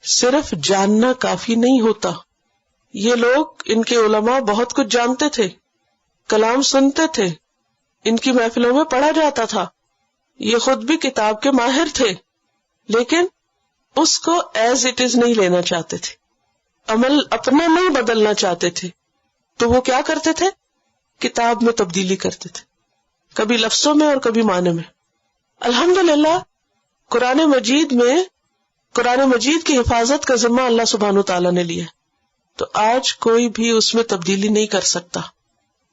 Speaker 1: صرف جاننا کافی نہیں ہوتا. یہ لوگ، ان کے علماء بہت کچھ جانتے تھے، کلام سنتے تھے، ان کی محفلوں میں پڑھا جاتا تھا، یہ خود بھی کتاب کے ماہر تھے، لیکن اس کو ایز اٹ از نہیں لینا چاہتے تھے، عمل اپنا نہیں بدلنا چاہتے تھے. تو وہ کیا کرتے تھے؟ کتاب میں تبدیلی کرتے تھے، کبھی لفظوں میں اور کبھی معنی میں. الحمدللہ قرآن مجید کی حفاظت کا ذمہ اللہ سبحانہ تعالیٰ نے لیا، تو آج کوئی بھی اس میں تبدیلی نہیں کر سکتا.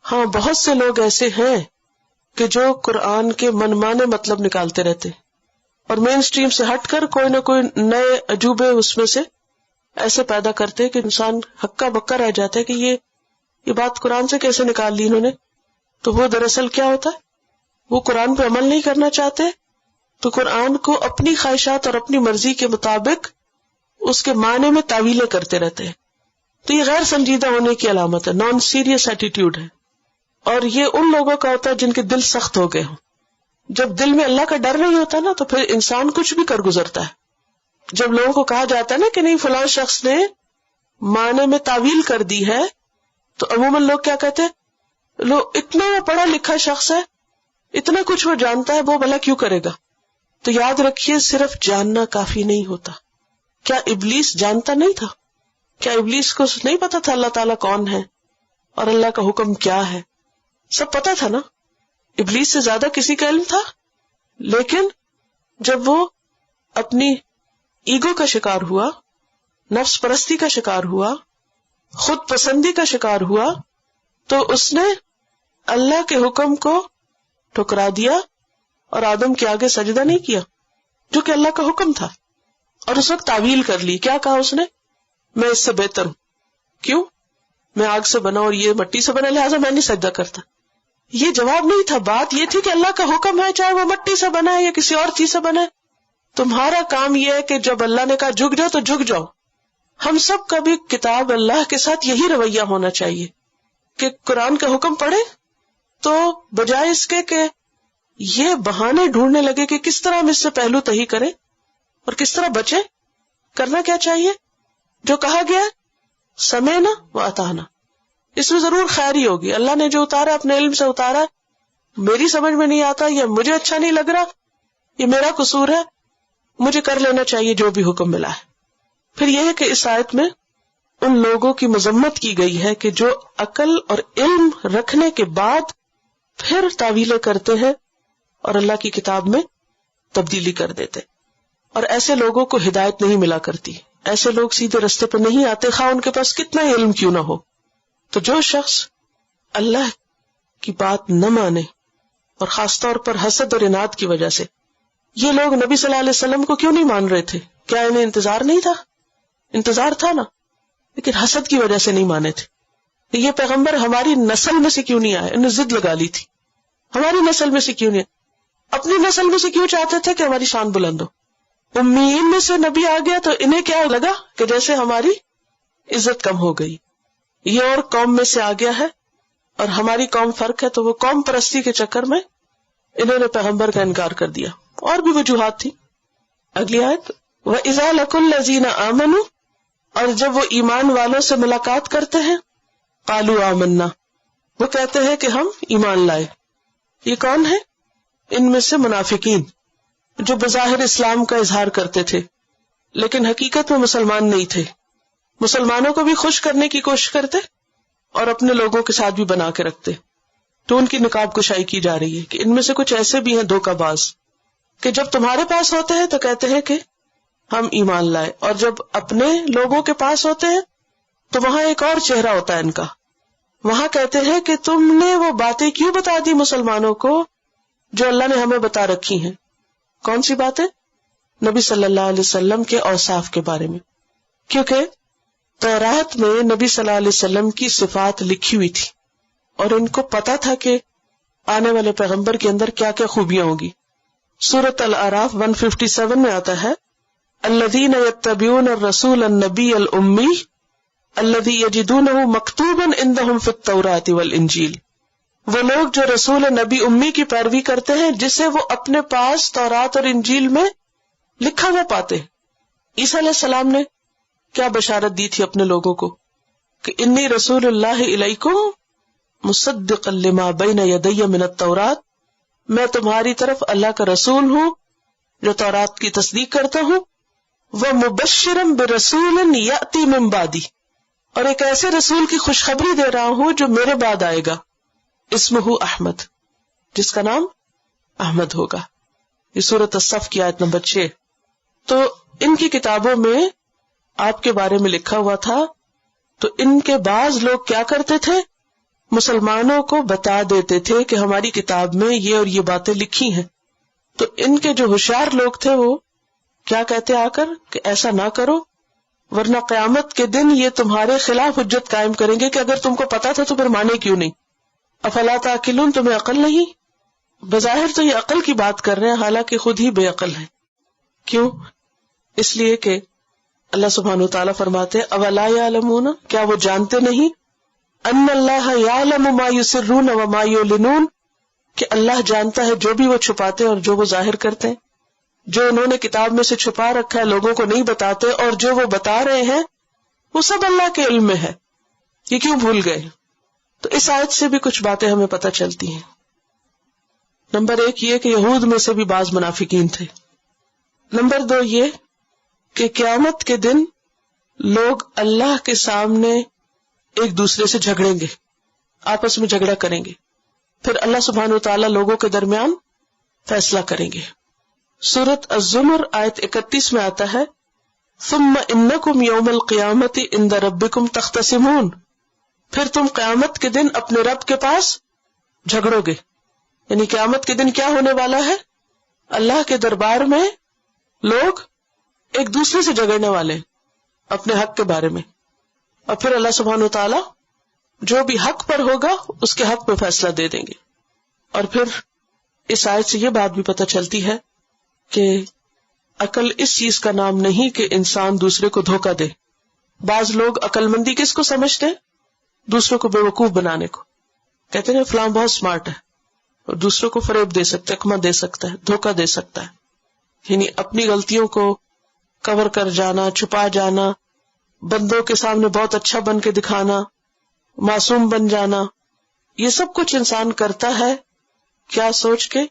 Speaker 1: ہاں، بہت سے لوگ ایسے ہیں کہ جو قرآن کے منمانے مطلب نکالتے رہتے اور مین سٹریم سے ہٹ کر کوئی نہ کوئی نئے عجوبے اس میں سے ایسے پیدا کرتے کہ انسان ہکا بکا رہ جاتا ہے کہ یہ بات قرآن سے کیسے نکال لی انہوں نے. تو وہ دراصل کیا ہوتا ہے، وہ قرآن پہ عمل نہیں کرنا چاہتے، تو قرآن کو اپنی خواہشات اور اپنی مرضی کے مطابق اس کے معنی میں تعویلیں کرتے رہتے ہیں. تو یہ غیر سنجیدہ ہونے کی علامت ہے، نان سیریس ایٹیٹیوڈ ہے. اور یہ ان لوگوں کا ہوتا ہے جن کے دل سخت ہو گئے ہوں. جب دل میں اللہ کا ڈر نہیں ہوتا نا تو پھر انسان کچھ بھی کر گزرتا ہے. جب لوگوں کو کہا جاتا ہے نا کہ نہیں فلاں شخص نے معنی میں تعویل کر دی ہے، تو عموماً لوگ کیا کہتے ہیں، لوگ اتنا وہ پڑھا لکھا شخص ہے، اتنا کچھ وہ جانتا ہے، وہ بھلا کیوں کرے گا؟ تو یاد رکھیے صرف جاننا کافی نہیں ہوتا. کیا ابلیس جانتا نہیں تھا؟ کیا ابلیس کو نہیں پتا تھا اللہ تعالیٰ کون ہے اور اللہ کا حکم کیا ہے؟ سب پتا تھا نا. ابلیس سے زیادہ کسی کا علم تھا. لیکن جب وہ اپنی ایگو کا شکار ہوا، نفس پرستی کا شکار ہوا، خود پسندی کا شکار ہوا، تو اس نے اللہ کے حکم کو ٹھکرا دیا اور آدم کے آگے سجدہ نہیں کیا جو کہ اللہ کا حکم تھا. اور اس وقت تعویل کر لی. کیا کہا اس نے؟ میں اس سے بہتر ہوں. کیوں؟ میں آگ سے بنا اور یہ مٹی سے بنا، لہٰذا میں نہیں سجدہ کرتا. یہ جواب نہیں تھا. بات یہ تھی کہ اللہ کا حکم ہے، چاہے وہ مٹی سے بنا ہے یا کسی اور چیز سے بنا ہے. تمہارا کام یہ ہے کہ جب اللہ نے کہا جھک جاؤ تو جھک جاؤ. ہم سب کا بھی کتاب اللہ کے ساتھ یہی رویہ ہونا چاہیے کہ قرآن کا حکم پڑھے تو بجائے اس کے کہ یہ بہانے ڈھونڈنے لگے کہ کس طرح ہم اس سے پہلو تہی کریں اور کس طرح بچے، کرنا کیا چاہیے؟ جو کہا گیا سمعنا و اطعنا، اس میں ضرور خیر ہی ہوگی. اللہ نے جو اتارا اپنے علم سے اتارا، میری سمجھ میں نہیں آتا یا مجھے اچھا نہیں لگ رہا، یہ میرا قصور ہے، مجھے کر لینا چاہیے جو بھی حکم ملا ہے. پھر یہ ہے کہ اس آیت میں ان لوگوں کی مذمت کی گئی ہے کہ جو عقل اور علم رکھنے کے بعد پھر تعویلیں کرتے ہیں اور اللہ کی کتاب میں تبدیلی کر دیتے. اور ایسے لوگوں کو ہدایت نہیں ملا کرتی. ایسے لوگ سیدھے رستے پہ نہیں آتے، خواہ ان کے پاس کتنا ہی علم کیوں نہ ہو. تو جو شخص اللہ کی بات نہ مانے، اور خاص طور پر حسد اور اناد کی وجہ سے، یہ لوگ نبی صلی اللہ علیہ وسلم کو کیوں نہیں مان رہے تھے؟ کیا انہیں انتظار نہیں تھا؟ انتظار تھا نا، لیکن حسد کی وجہ سے نہیں مانے تھے. یہ پیغمبر ہماری نسل میں سے کیوں نہیں آئے؟ انہیں ضد لگا لی تھی، ہماری نسل میں سے کیوں نہیں؟ اپنی نسل میں سے کیوں چاہتے تھے کہ ہماری شان بلند ہو؟ امیین میں سے نبی آ گیا تو انہیں کیا لگا کہ جیسے ہماری عزت کم ہو گئی. یہ اور قوم میں سے آ گیا ہے اور ہماری قوم فرق ہے، تو وہ قوم پرستی کے چکر میں انہوں نے پیغمبر کا انکار کر دیا. اور بھی وجوہات تھی. اگلی آیت، وَإِذَا لَقُوا الَّذِينَ آمَنُوا، اور جب وہ ایمان والوں سے ملاقات کرتے ہیں قالوا آمنا، وہ کہتے ہیں کہ ہم ایمان لائے. یہ کون ہے؟ ان میں سے منافقین جو بظاہر اسلام کا اظہار کرتے تھے لیکن حقیقت میں مسلمان نہیں تھے. مسلمانوں کو بھی خوش کرنے کی کوشش کرتے اور اپنے لوگوں کے ساتھ بھی بنا کے رکھتے. تو ان کی نقاب کشائی کی جا رہی ہے کہ ان میں سے کچھ ایسے بھی ہیں دھوکہ باز کہ جب تمہارے پاس ہوتے ہیں تو کہتے ہیں کہ ہم ایمان لائے، اور جب اپنے لوگوں کے پاس ہوتے ہیں تو وہاں ایک اور چہرہ ہوتا ہے ان کا. وہاں کہتے ہیں کہ تم نے وہ باتیں کیوں بتا دی مسلمانوں کو جو اللہ نے ہمیں بتا رکھی ہیں. کون سی باتیں؟ نبی صلی اللہ علیہ وسلم کے اوصاف کے بارے میں، کیونکہ تورات میں نبی صلی اللہ علیہ وسلم کی صفات لکھی ہوئی تھی اور ان کو پتا تھا کہ آنے والے پیغمبر کے اندر کیا کیا خوبیاں ہوں گی. سورۃ الاعراف 157 میں آتا ہے الذین یتبعون الرسول النبی الامی الذی یجدونہ مکتوبا عندہم فی التوراۃ والانجیل. وہ لوگ جو رسول نبی امی کی پیروی کرتے ہیں جسے وہ اپنے پاس تورات اور انجیل میں لکھا ہوا پاتے. عیسیٰ علیہ السلام نے کیا بشارت دی تھی اپنے لوگوں کو کہ انی رسول اللہ الیکم مصدقا لما بین یدی من التورات، میں تمہاری طرف اللہ کا رسول ہوں جو تورات کی تصدیق کرتا ہوں. ومبشرا برسول یأتی من بعدی، اور ایک ایسے رسول کی خوشخبری دے رہا ہوں جو میرے بعد آئے گا، اسمہ احمد، جس کا نام احمد ہوگا. یہ سورۃ الصف کی آیت نمبر 6. تو ان کی کتابوں میں آپ کے بارے میں لکھا ہوا تھا. تو ان کے بعض لوگ کیا کرتے تھے؟ مسلمانوں کو بتا دیتے تھے کہ ہماری کتاب میں یہ اور یہ باتیں لکھی ہیں. تو ان کے جو ہوشیار لوگ تھے وہ کیا کہتے آ کر کہ ایسا نہ کرو ورنہ قیامت کے دن یہ تمہارے خلاف حجت قائم کریں گے کہ اگر تم کو پتا تھا تو پھر مانے کیوں نہیں. افلا تعقلون، تمہیں عقل نہیں؟ بظاہر تو یہ عقل کی بات کر رہے ہیں حالانکہ خود ہی بے عقل ہے. کیوں؟ اس لیے کہ اللہ سبحانہ وتعالیٰ فرماتے اولا یعلمون، کیا وہ جانتے نہیں ان اللہ یعلم ما یسرون وما یعلنون، کہ اللہ جانتا ہے جو بھی وہ چھپاتے اور جو وہ ظاہر کرتے ہیں. جو انہوں نے کتاب میں سے چھپا رکھا ہے لوگوں کو نہیں بتاتے، اور جو وہ بتا رہے ہیں وہ سب اللہ کے علم میں ہے. یہ کیوں بھول گئے؟ تو اس آیت سے بھی کچھ باتیں ہمیں پتہ چلتی ہیں. نمبر 1 یہ کہ یہود میں سے بھی بعض منافقین تھے. نمبر 2 یہ کہ قیامت کے دن لوگ اللہ کے سامنے ایک دوسرے سے جھگڑیں گے، آپس میں جھگڑا کریں گے، پھر اللہ سبحانہ وتعالی لوگوں کے درمیان فیصلہ کریں گے. سورۃ الزمر آیت 31 میں آتا ہے ثم انکم یوم القیامت عند ربکم تختصمون، پھر تم قیامت کے دن اپنے رب کے پاس جھگڑو گے. یعنی قیامت کے دن کیا ہونے والا ہے؟ اللہ کے دربار میں لوگ ایک دوسرے سے جھگڑنے والے ہیں اپنے حق کے بارے میں، اور پھر اللہ سبحانہ وتعالی جو بھی حق پر ہوگا اس کے حق میں فیصلہ دے دیں گے. اور پھر اس آیت سے یہ بات بھی پتہ چلتی ہے کہ عقل اس چیز کا نام نہیں کہ انسان دوسرے کو دھوکہ دے. بعض لوگ عقل مندی کس کو سمجھتے ہیں؟ دوسروں کو بے وقوف بنانے کو. کہتے ہیں فلاں بہت سمارٹ ہے اور دوسروں کو فریب دے سکتا ہے، اکما دے سکتا ہے، دھوکہ دے سکتا ہے. یعنی اپنی غلطیوں کو کور کر جانا، چھپا جانا، بندوں کے سامنے بہت اچھا بن کے دکھانا، معصوم بن جانا، یہ سب کچھ انسان کرتا ہے کیا سوچ کے؟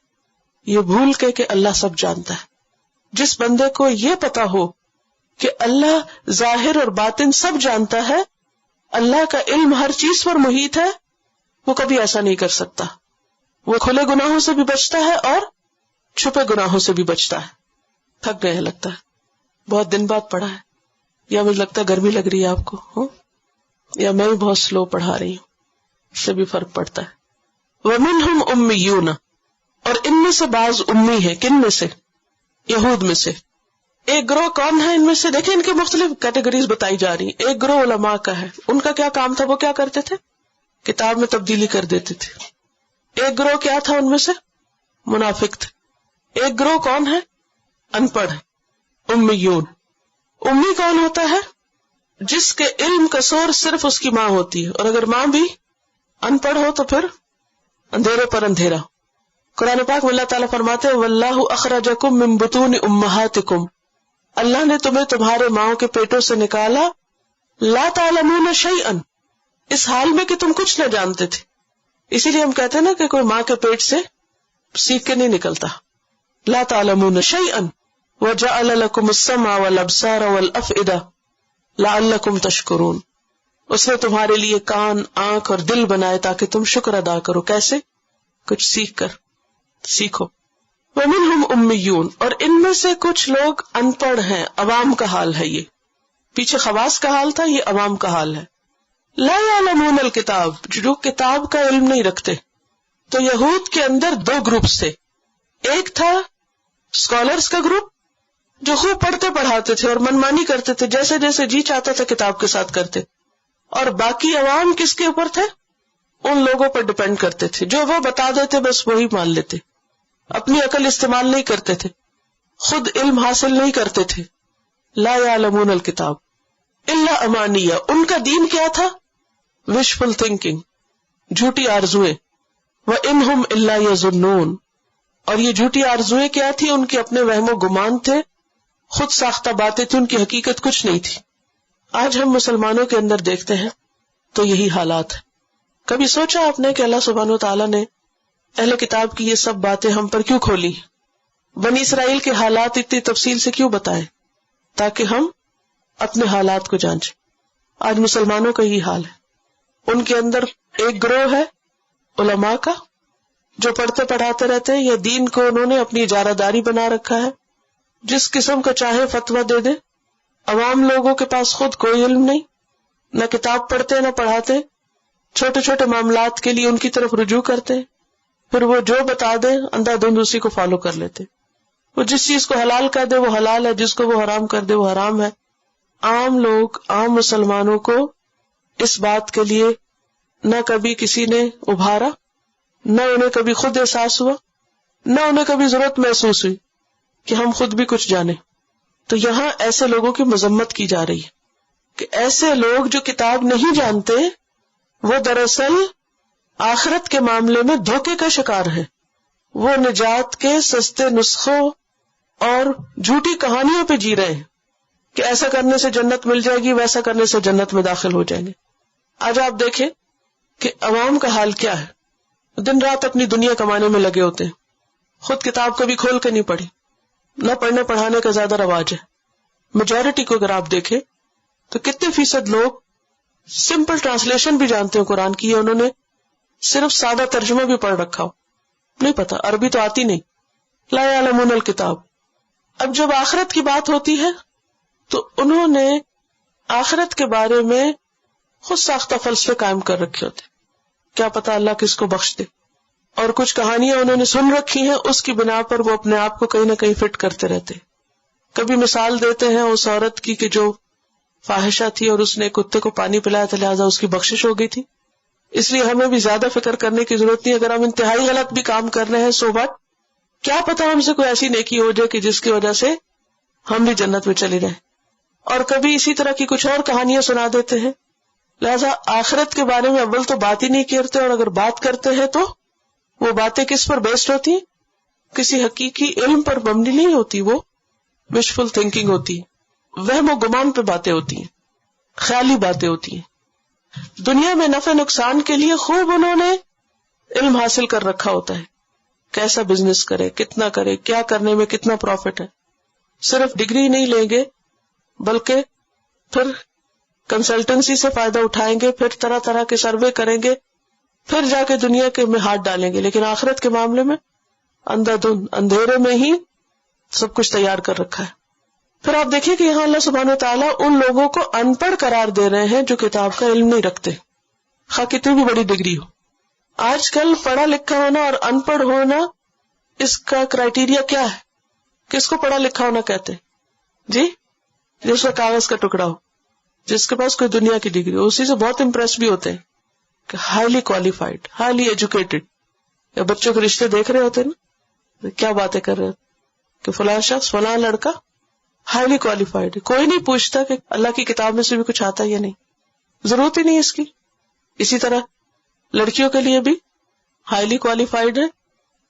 Speaker 1: یہ بھول کے کہ اللہ سب جانتا ہے. جس بندے کو یہ پتا ہو کہ اللہ ظاہر اور باطن سب جانتا ہے، اللہ کا علم ہر چیز پر محیط ہے، وہ کبھی ایسا نہیں کر سکتا. وہ کھلے گناہوں سے بھی بچتا ہے اور چھپے گناہوں سے بھی بچتا ہے. تھک گئے لگتا ہے، بہت دن بعد پڑھا ہے، یا مجھے لگتا ہے گرمی لگ رہی ہے آپ کو، یا میں بھی بہت سلو پڑھا رہی ہوں، اس سے بھی فرق پڑتا ہے. وَمِنْهُمْ أُمِّيُّونَ، اور ان میں سے بعض امی ہیں. کن میں سے؟ یہود میں سے. ایک گروہ کون ہے ان میں سے؟ دیکھیں ان کی مختلف کیٹیگریز بتائی جا رہی ہیں. ایک گروہ علماء کا ہے، ان کا کیا کام تھا؟ وہ کیا کرتے تھے؟ کتاب میں تبدیلی کر دیتے تھے. ایک گروہ کیا تھا ان میں سے؟ منافق تھے. ایک گروہ کون ہے؟ ان پڑھ، امیون. امی کون ہوتا ہے؟ جس کے علم کا سورس صرف اس کی ماں ہوتی ہے، اور اگر ماں بھی ان پڑھ ہو تو پھر اندھیرے پر اندھیرا. قرآن پاک میں اللہ تعالیٰ فرماتے ہیں واللہ اخرجکم من بطون امہاتکم، اللہ نے تمہیں تمہارے ماؤں کے پیٹوں سے نکالا لا تعلمون شیئا، اس حال میں کہ تم کچھ نہ جانتے تھے. اسی لیے ہم کہتے ہیں نا کہ کوئی ماں کے پیٹ سے سیکھ کے نہیں نکلتا. لا تعلمون شیئا وجعل لكم السمع والابصار والافئدہ لعلکم تشکرون. اس نے تمہارے لیے کان، آنکھ اور دل بنائے تاکہ تم شکر ادا کرو. کیسے؟ کچھ سیکھ کر. سیکھو. ومنہم امیون، اور ان میں سے کچھ لوگ ان پڑھ ہیں. عوام کا حال ہے یہ. پیچھے خواص کا حال تھا، یہ عوام کا حال ہے. لا یعلمون الکتاب، جو کتاب کا علم نہیں رکھتے. تو یہود کے اندر دو گروپس تھے. ایک تھا اسکالرز کا گروپ جو خوب پڑھتے پڑھاتے تھے اور منمانی کرتے تھے، جیسے جیسے جی چاہتا تھا کتاب کے ساتھ کرتے. اور باقی عوام کس کے اوپر تھے؟ ان لوگوں پر ڈپینڈ کرتے تھے، جو وہ بتا دیتے بس وہی مان لیتے. اپنی عقل استعمال نہیں کرتے تھے، خود علم حاصل نہیں کرتے تھے. لا یعلمون الکتاب الا امانیہ. ان کا دین کیا تھا؟ وشفل تھنکنگ، جھوٹی آرزویں. وَإِنْهُمْ إِلَّا يَظُنُّونَ، اور یہ جھوٹی آرزویں کیا تھی؟ ان کے اپنے وہم و گمان تھے، خود ساختہ باتیں تھی، ان کی حقیقت کچھ نہیں تھی. آج ہم مسلمانوں کے اندر دیکھتے ہیں تو یہی حالات ہے. کبھی سوچا آپ نے کہ اللہ سبحانہ و تعالیٰ نے اہل کتاب کی یہ سب باتیں ہم پر کیوں کھولی؟ بنی اسرائیل کے حالات اتنی تفصیل سے کیوں بتائے؟ تاکہ ہم اپنے حالات کو جانچیں. آج مسلمانوں کا یہی حال ہے. ان کے اندر ایک گروہ ہے علماء کا جو پڑھتے پڑھاتے رہتے ہیں، یا دین کو انہوں نے اپنی اجارہ داری بنا رکھا ہے، جس قسم کا چاہے فتویٰ دے دے. عوام لوگوں کے پاس خود کوئی علم نہیں، نہ کتاب پڑھتے نہ پڑھاتے، چھوٹے چھوٹے معاملات کے لیے ان کی طرف رجوع کرتے، پھر وہ جو بتا دے اندھا دھند اسی کو فالو کر لیتے. وہ جس چیز کو حلال کر دے وہ حلال ہے، جس کو وہ حرام کر دے وہ حرام ہے. عام لوگ، عام مسلمانوں کو اس بات کے لیے نہ کبھی کسی نے ابھارا، نہ انہیں کبھی خود احساس ہوا، نہ انہیں کبھی ضرورت محسوس ہوئی کہ ہم خود بھی کچھ جانیں. تو یہاں ایسے لوگوں کی مذمت کی جا رہی ہے کہ ایسے لوگ جو کتاب نہیں جانتے وہ دراصل آخرت کے معاملے میں دھوکے کا شکار ہے. وہ نجات کے سستے نسخوں اور جھوٹی کہانیوں پہ جی رہے ہیں کہ ایسا کرنے سے جنت مل جائے گی، ویسا کرنے سے جنت میں داخل ہو جائیں گے. آج آپ دیکھیں کہ عوام کا حال کیا ہے. دن رات اپنی دنیا کمانے میں لگے ہوتے ہیں، خود کتاب کبھی کھول کے نہیں پڑھی، نہ پڑھنے پڑھانے کا زیادہ رواج ہے. میجورٹی کو اگر آپ دیکھیں تو کتنے فیصد لوگ سمپل ٹرانسلیشن بھی جانتے ہیں قرآن کی، انہوں نے صرف سادہ ترجمہ بھی پڑھ رکھا ہو، نہیں پتا، عربی تو آتی نہیں. لا یعلمون الکتاب. اب جب آخرت کی بات ہوتی ہے تو انہوں نے آخرت کے بارے میں خود ساختہ فلسفے قائم کر رکھے ہوتے، کیا پتا اللہ کس کو بخش دے. اور کچھ کہانیاں انہوں نے سن رکھی ہیں، اس کی بنا پر وہ اپنے آپ کو کہیں نہ کہیں فٹ کرتے رہتے. کبھی مثال دیتے ہیں اس عورت کی کہ جو فاحشہ تھی اور اس نے کتے کو پانی پلایا تھا لہٰذا اس کی بخشش ہو گئی تھی. اس لیے ہمیں بھی زیادہ فکر کرنے کی ضرورت نہیں. اگر ہم انتہائی غلط بھی کام کر رہے ہیں سو بات، کیا پتا ہم سے کوئی ایسی نیکی ہو جائے کہ جس کی وجہ سے ہم بھی جنت میں چلے جائیں. اور کبھی اسی طرح کی کچھ اور کہانیاں سنا دیتے ہیں. لہذا آخرت کے بارے میں اول تو بات ہی نہیں کرتے، اور اگر بات کرتے ہیں تو وہ باتیں کس پر بیسڈ ہوتی ہیں؟ کسی حقیقی علم پر مبنی نہیں ہوتی، وہ وشفل تھنکنگ ہوتی ہے، وہم و گمان پہ باتیں ہوتی ہیں، خیالی باتیں ہوتی ہیں. دنیا میں نفع نقصان کے لیے خوب انہوں نے علم حاصل کر رکھا ہوتا ہے، کیسا بزنس کرے، کتنا کرے، کیا کرنے میں کتنا پروفٹ ہے. صرف ڈگری نہیں لیں گے بلکہ پھر کنسلٹنسی سے فائدہ اٹھائیں گے، پھر طرح طرح کے سروے کریں گے، پھر جا کے دنیا کے میں ہاتھ ڈالیں گے. لیکن آخرت کے معاملے میں اندھا دھند اندھیرے میں ہی سب کچھ تیار کر رکھا ہے. پھر آپ دیکھیں کہ یہاں اللہ سبحانہ و تعالیٰ ان لوگوں کو ان پڑھ قرار دے رہے ہیں جو کتاب کا علم نہیں رکھتے، خواہ کتنی بھی بڑی ڈگری ہو. آج کل پڑھا لکھا ہونا اور ان پڑھ ہونا، اس کا کرائیٹیریا کیا ہے؟ کس کو پڑھا لکھا ہونا کہتے ہیں؟ جی، جس کا کاغذ کا ٹکڑا ہو، جس کے پاس کوئی دنیا کی ڈگری ہو، اسی سے بہت امپریس بھی ہوتے ہیں کہ ہائیلی کوالیفائڈ، ہائیلی ایجوکیٹڈ. یا بچوں کے رشتے دیکھ رہے ہوتے ہیں نا، کیا باتیں کر رہے ہوتے کہ فلاں شخص فلاں لڑکا ہائیلی کوالیفائڈ ہے. کوئی نہیں پوچھتا کہ اللہ کی کتاب میں سے بھی کچھ آتا ہے یا نہیں، ضرورت ہی نہیں اس کی. اسی طرح لڑکیوں کے لیے بھی ہائیلی کوالیفائڈ ہے،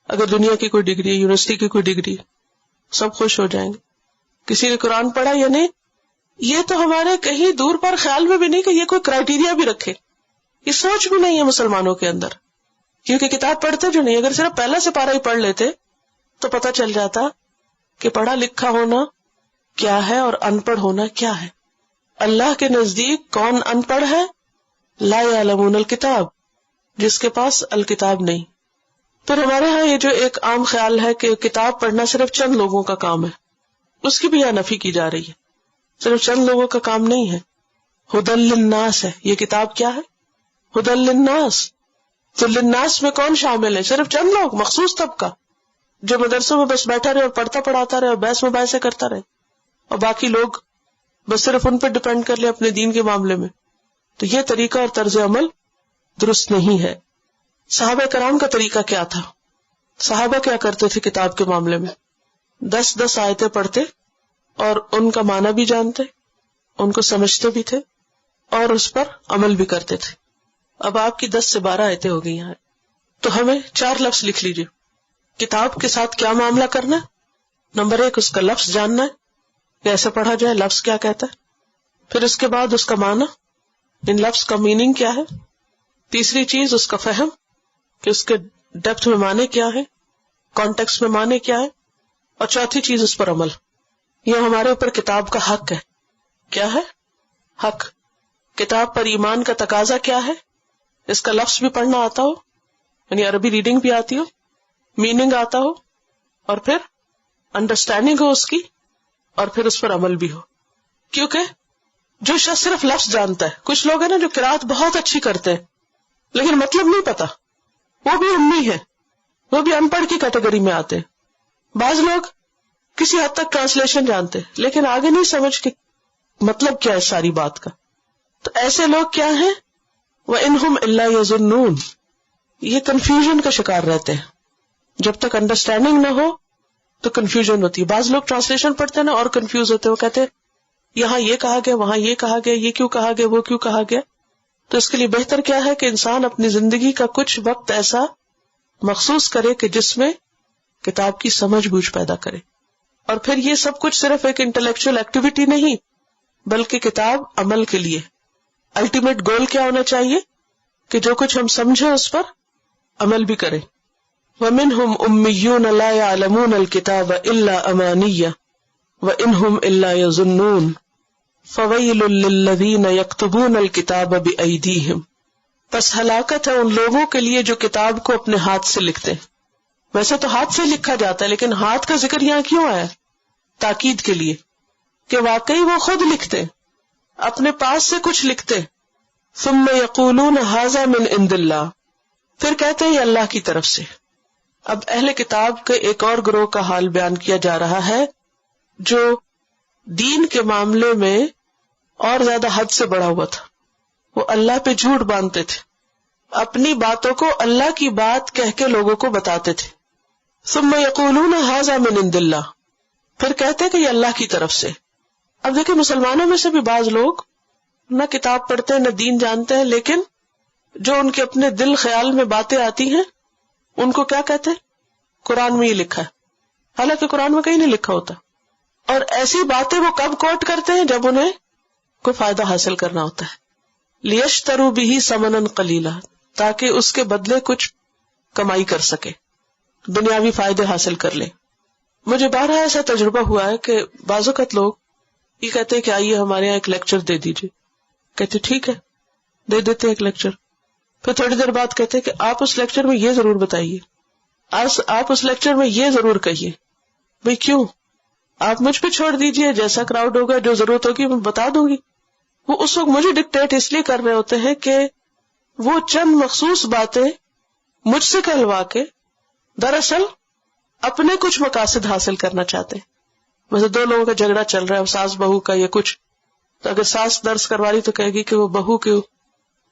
Speaker 1: اگر دنیا کی کوئی ڈگری ہے، یونیورسٹی کی کوئی ڈگری، سب خوش ہو جائیں گے. کسی نے قرآن پڑھا یا نہیں، یہ تو ہمارے کہیں دور پر خیال میں بھی نہیں کہ یہ کوئی کرائیٹیریا بھی رکھے، یہ سوچ بھی نہیں ہے مسلمانوں کے اندر، کیونکہ کتاب پڑھتے جو نہیں. اگر صرف پہلا سپارہ ہی پڑھ لیتے تو پتہ چل جاتا کہ پڑھا لکھا ہونا کیا ہے اور ان پڑھ ہونا کیا ہے. اللہ کے نزدیک کون ان پڑھ ہے؟ لا یعلمون الکتاب، جس کے پاس الکتاب نہیں. پھر ہمارے ہاں یہ جو ایک عام خیال ہے کہ کتاب پڑھنا صرف چند لوگوں کا کام ہے، اس کی بھی یہاں نفی کی جا رہی ہے. صرف چند لوگوں کا کام نہیں ہے. ہدی للناس ہے یہ کتاب. کیا ہے؟ ہدی للناس. تو للناس میں کون شامل ہے؟ صرف چند لوگ، مخصوص طبقہ جو مدرسوں میں بس بیٹھا رہے اور پڑھتا پڑھاتا رہے اور بحث مباحثے کرتا رہے، اور باقی لوگ بس صرف ان پہ ڈپینڈ کر لے اپنے دین کے معاملے میں. تو یہ طریقہ اور طرز عمل درست نہیں ہے. صحابہ کرام کا طریقہ کیا تھا؟ صحابہ کیا کرتے تھے کتاب کے معاملے میں؟ 10 آیتیں پڑھتے اور ان کا معنی بھی جانتے، ان کو سمجھتے بھی تھے اور اس پر عمل بھی کرتے تھے. اب آپ کی 10 سے 12 آیتیں ہو گئی ہیں، تو ہمیں 4 لفظ لکھ لیجئے. کتاب کے ساتھ کیا معاملہ کرنا ہے؟ نمبر 1 اس کا لفظ جاننا ہے، کیسے پڑھا جائے، لفظ کیا کہتا ہے. پھر اس کے بعد اس کا معنی، ان لفظ کا میننگ کیا ہے. تیسری چیز اس کا فہم کہ اس کے ڈیپتھ میں معنی کیا ہے، کانٹیکسٹ میں معنی کیا ہے. اور چوتھی چیز اس پر عمل. یہ ہمارے اوپر کتاب کا حق ہے. کیا ہے؟ حق. کتاب پر ایمان کا تقاضا کیا ہے؟ اس کا لفظ بھی پڑھنا آتا ہو، یعنی عربی ریڈنگ بھی آتی ہو، میننگ آتا ہو، اور پھر انڈرسٹینڈنگ ہو اس کی، اور پھر اس پر عمل بھی ہو. کیونکہ جو شخص صرف لفظ جانتا ہے، کچھ لوگ ہیں نا جو قرات بہت اچھی کرتے ہیں لیکن مطلب نہیں پتا، وہ بھی امی ہے، وہ بھی ان پڑھ کی کیٹیگری میں آتے ہیں. بعض لوگ کسی حد تک ٹرانسلیشن جانتے لیکن آگے نہیں سمجھ کے مطلب کیا ہے ساری بات کا. تو ایسے لوگ کیا ہیں؟ وَإِنْهُمْ إِلَّا يَظُنُّونَ، یہ کنفیوژن کا شکار رہتے ہیں. جب تک انڈرسٹینڈنگ نہ ہو تو کنفیوژن ہوتی ہے. بعض لوگ ٹرانسلیشن پڑھتے ہیں نا اور کنفیوز ہوتے ہیں، وہ کہتے ہیں یہاں یہ کہا گیا، وہاں یہ کہا گیا، یہ کیوں کہا گیا، وہ کیوں کہا گیا. تو اس کے لیے بہتر کیا ہے کہ انسان اپنی زندگی کا کچھ وقت ایسا مخصوص کرے کہ جس میں کتاب کی سمجھ بوجھ پیدا کرے. اور پھر یہ سب کچھ صرف ایک انٹلیکچوئل ایکٹیویٹی نہیں بلکہ کتاب عمل کے لیے. الٹیمیٹ گول کیا ہونا چاہیے کہ جو کچھ ہم سمجھیں اس پر عمل بھی کریں. وَمِنْهُمْ أُمِّيُّونَ لَا يَعْلَمُونَ الْكِتَابَ إِلَّا أَمَانِيَّ وَإِنْهُمْ إِلَّا يَظُنُّونَ فَوَيْلٌ لِّلَّذِينَ يَكْتُبُونَ الْكِتَابَ بِأَيْدِيهِمْ، پس ہلاکت ہے ان لوگوں کے لیے جو کتاب کو اپنے ہاتھ سے لکھتے ہیں. ویسے تو ہاتھ سے لکھا جاتا ہے لیکن ہاتھ کا ذکر یہاں کیوں آیا؟ تاکید کے لیے کہ واقعی وہ خود لکھتے، اپنے پاس سے کچھ لکھتے. ثم یقولون ھذا من عند اللہ، پھر کہتے ہیں یہ اللہ کی طرف سے. اب اہل کتاب کے ایک اور گروہ کا حال بیان کیا جا رہا ہے جو دین کے معاملے میں اور زیادہ حد سے بڑا ہوا تھا. وہ اللہ پہ جھوٹ باندھتے تھے، اپنی باتوں کو اللہ کی بات کہہ کے لوگوں کو بتاتے تھے. ثم یقولون ھذا من عند اللہ، پھر کہتے کہ یہ اللہ کی طرف سے. اب دیکھیں مسلمانوں میں سے بھی بعض لوگ نہ کتاب پڑھتے ہیں نہ دین جانتے ہیں، لیکن جو ان کے اپنے دل خیال میں باتیں آتی ہیں ان کو کیا کہتے ہیں؟ قرآن میں یہ لکھا ہے، حالانکہ قرآن میں کہیں نہیں لکھا ہوتا. اور ایسی باتیں وہ کب کوٹ کرتے ہیں؟ جب انہیں کوئی فائدہ حاصل کرنا ہوتا ہے. لیشتروا بہ ثمنا قلیلا، تاکہ اس کے بدلے کچھ کمائی کر سکے، دنیاوی فائدے حاصل کر لے. مجھے بارہا ایسا تجربہ ہوا ہے کہ بعض اوقات لوگ یہ کہتے ہیں کہ آئیے ہمارے یہاں ایک لیکچر دے دیجیے. کہتے ٹھیک ہے دے دیتے ایک لیکچر. پھر تھوڑی دیر بعد کہتے کہ آپ اس لیکچر میں یہ ضرور بتائیے، آپ اس لیکچر میں یہ ضرور کہیے. بھئی کیوں؟ آپ مجھ پہ چھوڑ دیجیے، جیسا کراؤڈ ہوگا جو ضرورت ہوگی میں بتا دوں گی. وہ اس وقت مجھے ڈکٹیٹ اس لیے کر رہے ہوتے ہیں کہ وہ چند مخصوص باتیں مجھ سے کہلوا کے دراصل اپنے کچھ مقاصد حاصل کرنا چاہتے ہیں. ویسے 2 لوگوں کا جھگڑا چل رہا ہے، ساس بہو کا یا کچھ، تو اگر ساس درس کروا رہی تو کہے گی کہ وہ بہو کو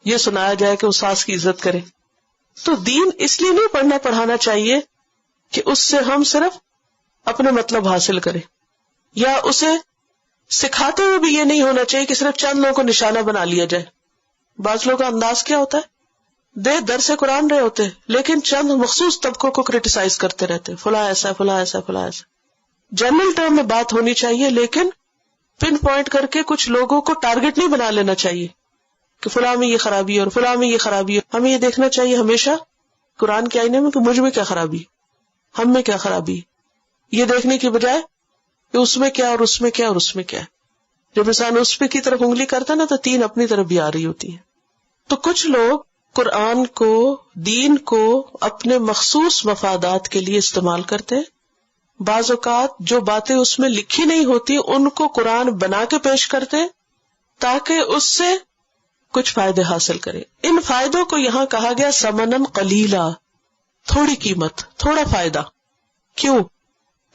Speaker 1: یہ سنایا جائے کہ وہ ساس کی عزت کرے. تو دین اس لیے نہیں پڑھنا پڑھانا چاہیے کہ اس سے ہم صرف اپنے مطلب حاصل کریں، یا اسے سکھاتے ہوئے بھی یہ نہیں ہونا چاہیے کہ صرف چند لوگوں کو نشانہ بنا لیا جائے. بعض لوگوں کا انداز کیا ہوتا ہے، درس قرآن رہے ہوتے لیکن چند مخصوص طبقوں کو کرٹیسائز کرتے رہتے، فلاں ایسا فلاں ایسا فلاں ایسا. جنرل ٹرم میں بات ہونی چاہیے لیکن پن پوائنٹ کر کے کچھ لوگوں کو ٹارگٹ نہیں بنا لینا چاہیے کہ فلاں میں یہ خرابی ہے اور فلاں میں یہ خرابی ہے. ہمیں یہ دیکھنا چاہیے ہمیشہ قرآن کے آئینے میں کہ مجھ میں کیا خرابی ہے، ہم میں کیا خرابی ہے، یہ دیکھنے کی بجائے کہ اس میں کیا اور اس میں کیا اور اس میں کیا ہے. جب انسان اس پہ کی طرف انگلی کرتا نا تو 3 اپنی طرف بھی آ رہی ہوتی ہیں. تو کچھ لوگ قرآن کو، دین کو اپنے مخصوص مفادات کے لیے استعمال کرتے ہیں. بعض اوقات جو باتیں اس میں لکھی نہیں ہوتی ان کو قرآن بنا کے پیش کرتے ہیں تاکہ اس سے کچھ فائدے حاصل کرے. ان فائدوں کو یہاں کہا گیا ثمنن قلیلا، تھوڑی قیمت، تھوڑا فائدہ. کیوں؟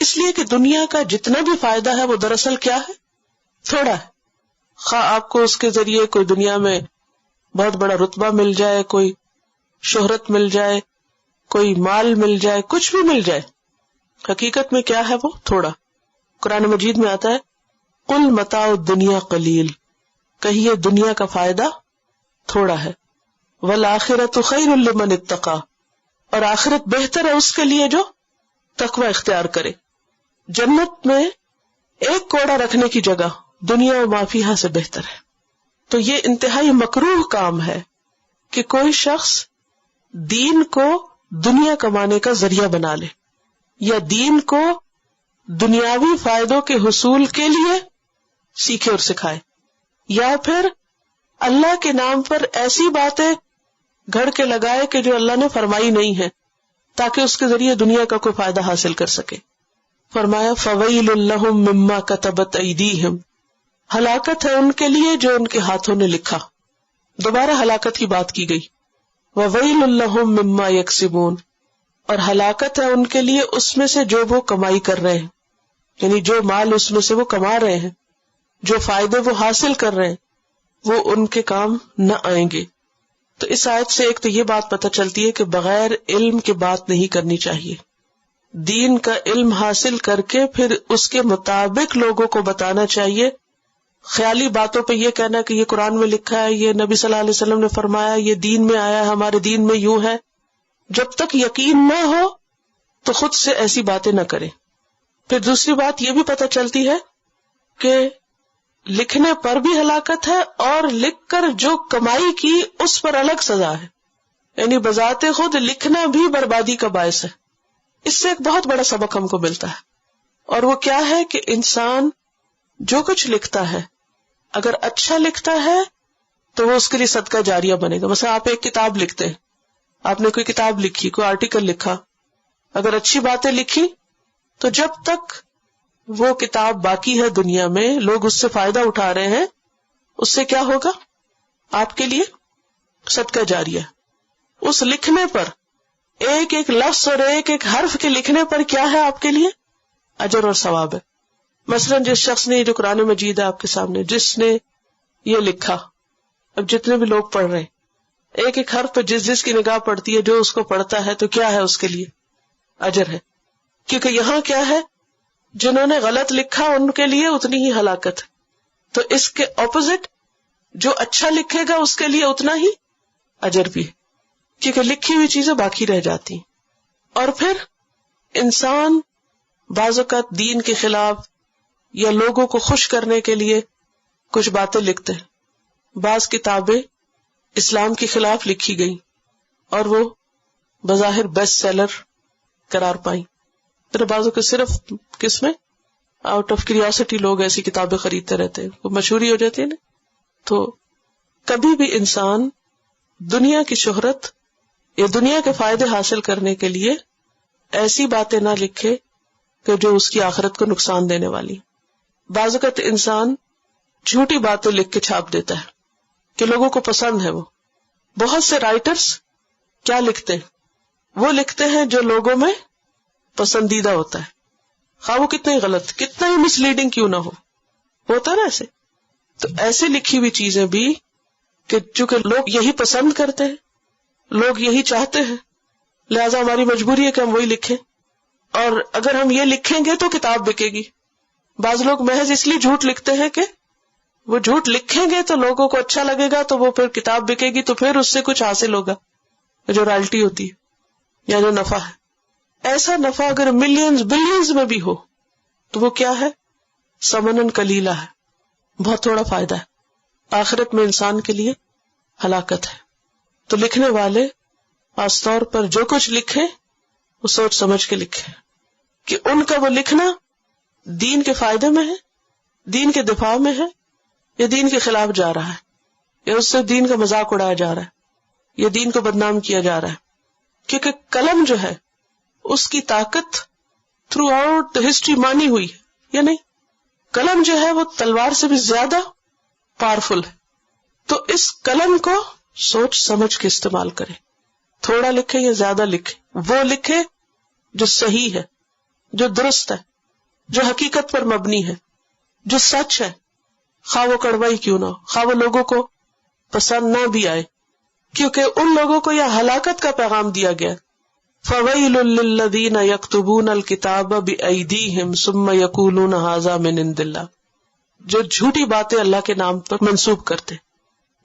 Speaker 1: اس لیے کہ دنیا کا جتنا بھی فائدہ ہے وہ دراصل کیا ہے؟ تھوڑا ہے. خواہ آپ کو اس کے ذریعے کوئی دنیا میں بہت بڑا رتبہ مل جائے، کوئی شہرت مل جائے، کوئی مال مل جائے، کچھ بھی مل جائے، حقیقت میں کیا ہے وہ تھوڑا. قرآن مجید میں آتا ہے قل متاع الدنیا قلیل، کہیے دنیا کا فائدہ تھوڑا ہے. والآخرۃ خیر لمن اتقی، اور آخرت بہتر ہے اس کے لیے جو تقوی اختیار کرے. جنت میں ایک کوڑا رکھنے کی جگہ دنیا و ما فیہا سے بہتر ہے. تو یہ انتہائی مکروہ کام ہے کہ کوئی شخص دین کو دنیا کمانے کا ذریعہ بنا لے یا دین کو دنیاوی فائدوں کے حصول کے لیے سیکھے اور سکھائے، یا پھر اللہ کے نام پر ایسی باتیں گھڑ کے لگائے کہ جو اللہ نے فرمائی نہیں ہے تاکہ اس کے ذریعے دنیا کا کوئی فائدہ حاصل کر سکے. فرمایا فویل لہم مما کتبت ایدیہم، ہلاکت ہے ان کے لیے جو ان کے ہاتھوں نے لکھا. دوبارہ ہلاکت کی بات کی گئی. وویل لہم مما یکسبون، اور ہلاکت ہے ان کے لیے اس میں سے جو وہ کمائی کر رہے ہیں، یعنی جو مال اس میں سے وہ کما رہے ہیں، جو فائدے وہ حاصل کر رہے ہیں وہ ان کے کام نہ آئیں گے. تو اس آیت سے ایک تو یہ بات پتہ چلتی ہے کہ بغیر علم کے بات نہیں کرنی چاہیے. دین کا علم حاصل کر کے پھر اس کے مطابق لوگوں کو بتانا چاہیے. خیالی باتوں پہ یہ کہنا کہ یہ قرآن میں لکھا ہے، یہ نبی صلی اللہ علیہ وسلم نے فرمایا، یہ دین میں آیا ہے، ہمارے دین میں یوں ہے، جب تک یقین نہ ہو تو خود سے ایسی باتیں نہ کریں. پھر دوسری بات یہ بھی پتہ چلتی ہے کہ لکھنے پر بھی ہلاکت ہے اور لکھ کر جو کمائی کی اس پر الگ سزا ہے. یعنی بذات خود لکھنا بھی بربادی کا باعث ہے. اس سے ایک بہت بڑا سبق ہم کو ملتا ہے، اور وہ کیا ہے کہ انسان جو کچھ لکھتا ہے اگر اچھا لکھتا ہے تو وہ اس کے لیے صدقہ جاریہ بنے گا. مثلا آپ ایک کتاب لکھتے ہیں، آپ نے کوئی کتاب لکھی، کوئی آرٹیکل لکھا، اگر اچھی باتیں لکھی تو جب تک وہ کتاب باقی ہے دنیا میں، لوگ اس سے فائدہ اٹھا رہے ہیں، اس سے کیا ہوگا؟ آپ کے لیے صدقہ جاریہ. اس لکھنے پر ایک ایک لفظ اور ایک ایک حرف کے لکھنے پر کیا ہے آپ کے لیے؟ اجر اور ثواب ہے. مثلا جس شخص نے، جو قرآن مجید ہے آپ کے سامنے، جس نے یہ لکھا، اب جتنے بھی لوگ پڑھ رہے ہیں، ایک ایک حرف پہ جس کی نگاہ پڑتی ہے، جو اس کو پڑھتا ہے، تو کیا ہے اس کے لیے؟ اجر ہے. کیونکہ یہاں کیا ہے، جنہوں نے غلط لکھا ان کے لیے اتنی ہی ہلاکت. تو اس کے اپوزٹ جو اچھا لکھے گا اس کے لیے اتنا ہی اجر بھی ہے، کیونکہ لکھی ہوئی چیزیں باقی رہ جاتی ہیں. اور پھر انسان بعض اوقات دین کے خلاف یا لوگوں کو خوش کرنے کے لیے کچھ باتیں لکھتے ہیں. بعض کتابیں اسلام کے خلاف لکھی گئی اور وہ بظاہر بیسٹ سیلر قرار پائیں. پھر بعضوں کے صرف کس میں آؤٹ آف کیوریوسٹی لوگ ایسی کتابیں خریدتے رہتے ہیں، وہ مشہوری ہو جاتی ہے نا. تو کبھی بھی انسان دنیا کی شہرت یا دنیا کے فائدے حاصل کرنے کے لیے ایسی باتیں نہ لکھے کہ جو اس کی آخرت کو نقصان دینے والی. بعض اوقات انسان جھوٹی باتیں لکھ کے چھاپ دیتا ہے کہ لوگوں کو پسند ہے. وہ بہت سے رائٹرز کیا لکھتے ہیں؟ وہ لکھتے ہیں جو لوگوں میں پسندیدہ ہوتا ہے، خواہ وہ کتنا ہی غلط، کتنا ہی مس لیڈنگ کیوں نہ ہوتا ہے نا ایسے. تو ایسے لکھی ہوئی چیزیں بھی کہ چونکہ لوگ یہی پسند کرتے ہیں، لوگ یہی چاہتے ہیں، لہذا ہماری مجبوری ہے کہ ہم وہی لکھیں. اور اگر ہم یہ لکھیں گے تو کتاب بکے گی. بعض لوگ محض اس لیے جھوٹ لکھتے ہیں کہ وہ جھوٹ لکھیں گے تو لوگوں کو اچھا لگے گا، تو وہ پھر کتاب بکے گی، تو پھر اس سے کچھ حاصل ہوگا، جو رائلٹی ہوتی ہے یا جو نفع ہے. ایسا نفع اگر ملینز بلینز میں بھی ہو تو وہ کیا ہے؟ ثمنن قلیلا ہے. بہت تھوڑا فائدہ ہے، آخرت میں انسان کے لیے ہلاکت ہے. تو لکھنے والے خاص طور پر جو کچھ لکھے وہ سوچ سمجھ کے لکھے کہ ان کا وہ لکھنا دین کے فائدے میں ہے، دین کے دفاع میں ہے، یا دین کے خلاف جا رہا ہے، یا اس سے دین کا مذاق اڑایا جا رہا ہے، یا دین کو بدنام کیا جا رہا ہے. کیونکہ قلم جو ہے اس کی طاقت تھرو آؤٹ دا ہسٹری مانی ہوئی ہے یا نہیں؟ قلم جو ہے وہ تلوار سے بھی زیادہ پاورفل ہے. تو اس قلم کو سوچ سمجھ کے استعمال کرے، تھوڑا لکھے یا زیادہ لکھے، وہ لکھے جو صحیح ہے، جو درست ہے، جو حقیقت پر مبنی ہے، جو سچ ہے، خواہ وہ کڑوا ہی کیوں نہ ہو، خواہ وہ لوگوں کو پسند نہ بھی آئے، کیونکہ ان لوگوں کو یہ ہلاکت کا پیغام دیا گیا. فَوَيْلٌ لِّلَّذِينَ يَكْتُبُونَ الْكِتَابَ بِأَيْدِيهِمْ ثُمَّ يَقُولُونَ هَٰذَا مِنْ عِندِ اللَّهِ، جو جھوٹی باتیں اللہ کے نام پر منسوب کرتے.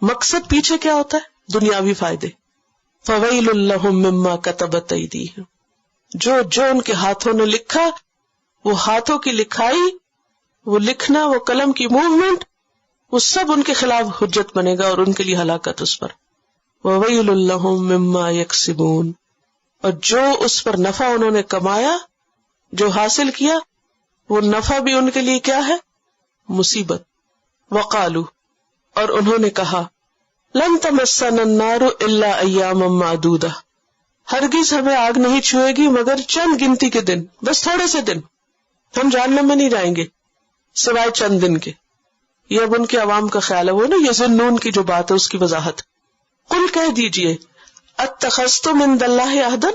Speaker 1: مقصد پیچھے کیا ہوتا ہے؟ دنیاوی فائدے. فَوَيْلٌ لَّهُم مِّمَّا كَتَبَتْ أَيْدِيهِمْ، جو ان کے ہاتھوں نے لکھا، وہ ہاتھوں کی لکھائی، وہ لکھنا، وہ قلم کی موومنٹ، وہ سب ان کے خلاف حجت بنے گا اور ان کے لیے ہلاکت اس پر. وَوَيْلٌ لَّهُم مِّمَّا يَكْسِبُونَ، اور جو اس پر نفع انہوں نے کمایا، جو حاصل کیا، وہ نفع بھی ان کے لیے کیا ہے؟ مصیبت. وقالوا، اور انہوں نے کہا، لن تمسنا النار الا ایاما معدودہ، ہرگز ہمیں آگ نہیں چھوئے گی مگر چند گنتی کے دن، بس تھوڑے سے دن، ہم جہنم میں نہیں جائیں گے سوائے چند دن کے. یہ اب ان کے عوام کا خیال ہے، وہ نا یظنون کی جو بات ہے اس کی وضاحت. قل کہہ دیجئے، اتخذتم عند اللہ عہدا،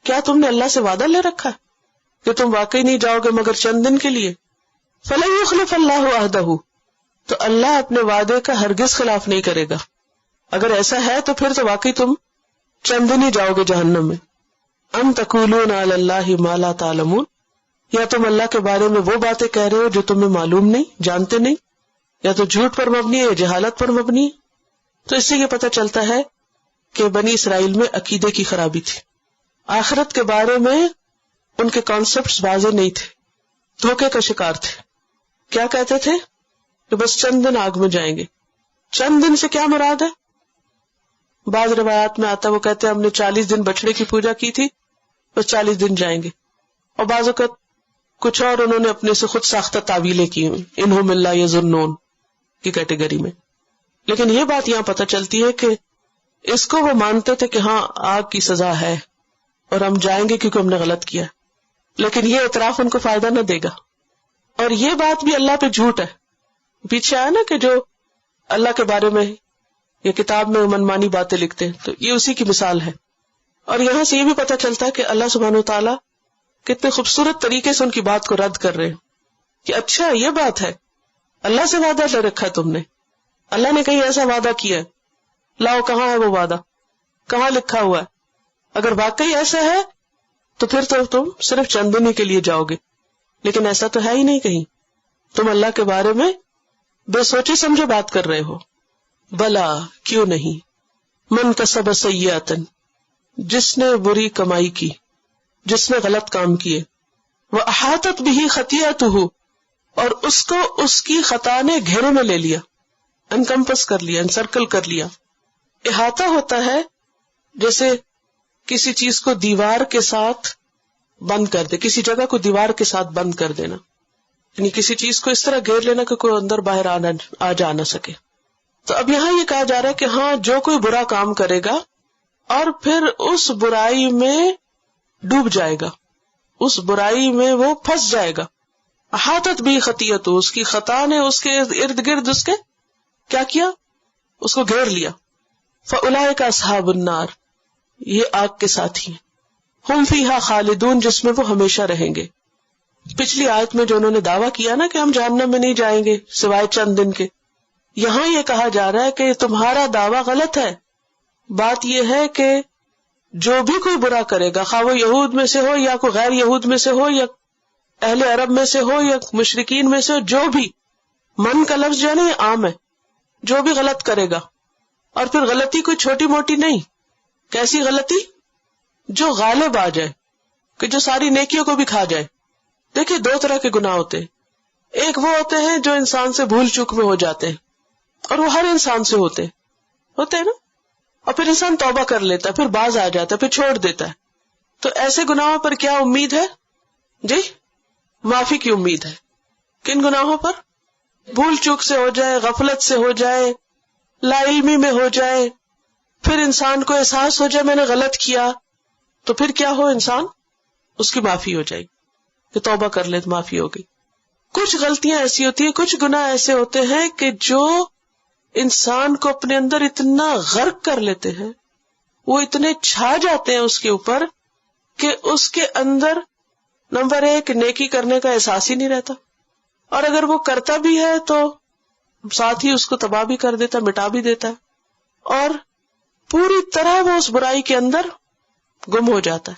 Speaker 1: کیا تم نے اللہ سے وعدہ لے رکھا ہے کہ تم واقعی نہیں جاؤ گے مگر چند دن کے لیے؟ فلن یخلف اللہ عہدہ، تو اللہ اپنے وعدے کا ہرگز خلاف نہیں کرے گا. اگر ایسا ہے تو پھر تو واقعی تم چند دن ہی جاؤ گے جہنم میں. ام تقولون علی اللہ ما لا تعلمون، یا تم اللہ کے بارے میں وہ باتیں کہہ رہے ہو جو تمہیں معلوم نہیں، جانتے نہیں، یا تو جھوٹ پر مبنی ہے یا جہالت پر مبنی ہے. تو اس سے یہ پتہ چلتا ہے کہ بنی اسرائیل میں عقیدے کی خرابی تھی، آخرت کے بارے میں ان کے کانسیپٹس واضح نہیں تھے، دھوکے کا شکار تھے. کیا کہتے تھے کہ بس چند دن آگ میں جائیں گے. چند دن سے کیا مراد ہے؟ بعض روایات میں آتا ہے وہ کہتے ہیں ہم نے 40 دن بچڑے کی پوجا کی تھی، بس 40 دن جائیں گے. اور بعض اوقات کچھ اور انہوں نے اپنے سے خود ساختہ تعویلیں کی ہوئی، انہم اللہ یظنون کی کیٹیگری میں. لیکن یہ بات یہاں پتہ چلتی ہے کہ اس کو وہ مانتے تھے کہ ہاں آگ کی سزا ہے اور ہم جائیں گے کیونکہ ہم نے غلط کیا، لیکن یہ اعتراف ان کو فائدہ نہ دے گا. اور یہ بات بھی اللہ پہ جھوٹ ہے. پیچھے آیا نا کہ جو اللہ کے بارے میں یا کتاب میں منمانی باتیں لکھتے ہیں، تو یہ اسی کی مثال ہے. اور یہاں سے یہ بھی پتہ چلتا ہے کہ اللہ سبحانہ وتعالیٰ کتنے خوبصورت طریقے سے ان کی بات کو رد کر رہے ہیں کہ اچھا یہ بات ہے، اللہ سے وعدہ لے رکھا ہے تم نے، اللہ نے کہیں ایسا وعدہ کیا ہے، لاؤ کہاں ہے وہ وعدہ، کہاں لکھا ہوا ہے؟ اگر واقعی ایسا ہے تو پھر تو تم صرف چند دن کے لیے جاؤ گے، لیکن ایسا تو ہے ہی نہیں کہیں. تم اللہ کے بارے میں بے سوچے سمجھے بات کر رہے ہو. بلا، کیوں نہیں، من کسب سیئۃ، جس نے بری کمائی کی، جس نے غلط کام کیے، وَأَحَاطَتْ بِهِ خَطِيئَتُهُ، اور اس کو اس کی خطا نے گھیرے میں لے لیا، انکمپس کر لیا، انسرکل کر لیا. احاطہ ہوتا ہے جیسے کسی چیز کو دیوار کے ساتھ بند کر دے، کسی جگہ کو دیوار کے ساتھ بند کر دینا، یعنی کسی چیز کو اس طرح گھیر لینا کہ کوئی اندر باہر آ جا نہ سکے. تو اب یہاں یہ کہا جا رہا ہے کہ ہاں جو کوئی برا کام کرے گا اور پھر اس برائی میں ڈوب جائے گا، اس برائی میں وہ پھنس جائے گا. احاطت بھی خطیئت، اس کی خطا نے اس کے ارد گرد اس کے کیا کیا، اس کو گھیر لیا. فاولئک اصحاب النار، یہ آگ کے ساتھی ہیں. ہم فیہا خالدون، جس میں وہ ہمیشہ رہیں گے. پچھلی آیت میں جو انہوں نے دعویٰ کیا نا کہ ہم جہنم میں نہیں جائیں گے سوائے چند دن کے، یہاں یہ کہا جا رہا ہے کہ تمہارا دعویٰ غلط ہے. بات یہ ہے کہ جو بھی کوئی برا کرے گا، خواہ وہ یہود میں سے ہو یا کوئی غیر یہود میں سے ہو یا اہل عرب میں سے ہو یا مشرکین میں سے ہو، جو بھی، من کا لفظ جو ہے نا یہ عام ہے، جو بھی غلط کرے گا، اور پھر غلطی کوئی چھوٹی موٹی نہیں. کیسی غلطی؟ جو غالب آ جائے، کہ جو ساری نیکیوں کو بھی کھا جائے. دیکھیں دو طرح کے گناہ ہوتے ہیں، ایک وہ ہوتے ہیں جو انسان سے بھول چوک میں ہو جاتے ہیں، اور وہ ہر انسان سے ہوتے ہیں نا، اور پھر انسان توبہ کر لیتا ہے، پھر باز آ جاتا ہے، پھر چھوڑ دیتا ہے. تو ایسے گناہوں پر کیا امید ہے؟ جی معافی کی امید ہے. کن گناہوں پر؟ بھول چوک سے ہو جائے، غفلت سے ہو جائے، لا علمی میں ہو جائے، پھر انسان کو احساس ہو جائے میں نے غلط کیا، تو پھر کیا ہو، انسان اس کی معافی ہو جائے گی کہ توبہ کر لے تو معافی ہو گئی. کچھ غلطیاں ایسی ہوتی ہیں، کچھ گناہ ایسے ہوتے ہیں کہ جو انسان کو اپنے اندر اتنا غرق کر لیتے ہیں، وہ اتنے چھا جاتے ہیں اس کے اوپر کہ اس کے اندر نمبر 1 نیکی کرنے کا احساس ہی نہیں رہتا، اور اگر وہ کرتا بھی ہے تو ساتھ ہی اس کو تباہ بھی کر دیتا، مٹا بھی دیتا ہے، اور پوری طرح وہ اس برائی کے اندر گم ہو جاتا ہے،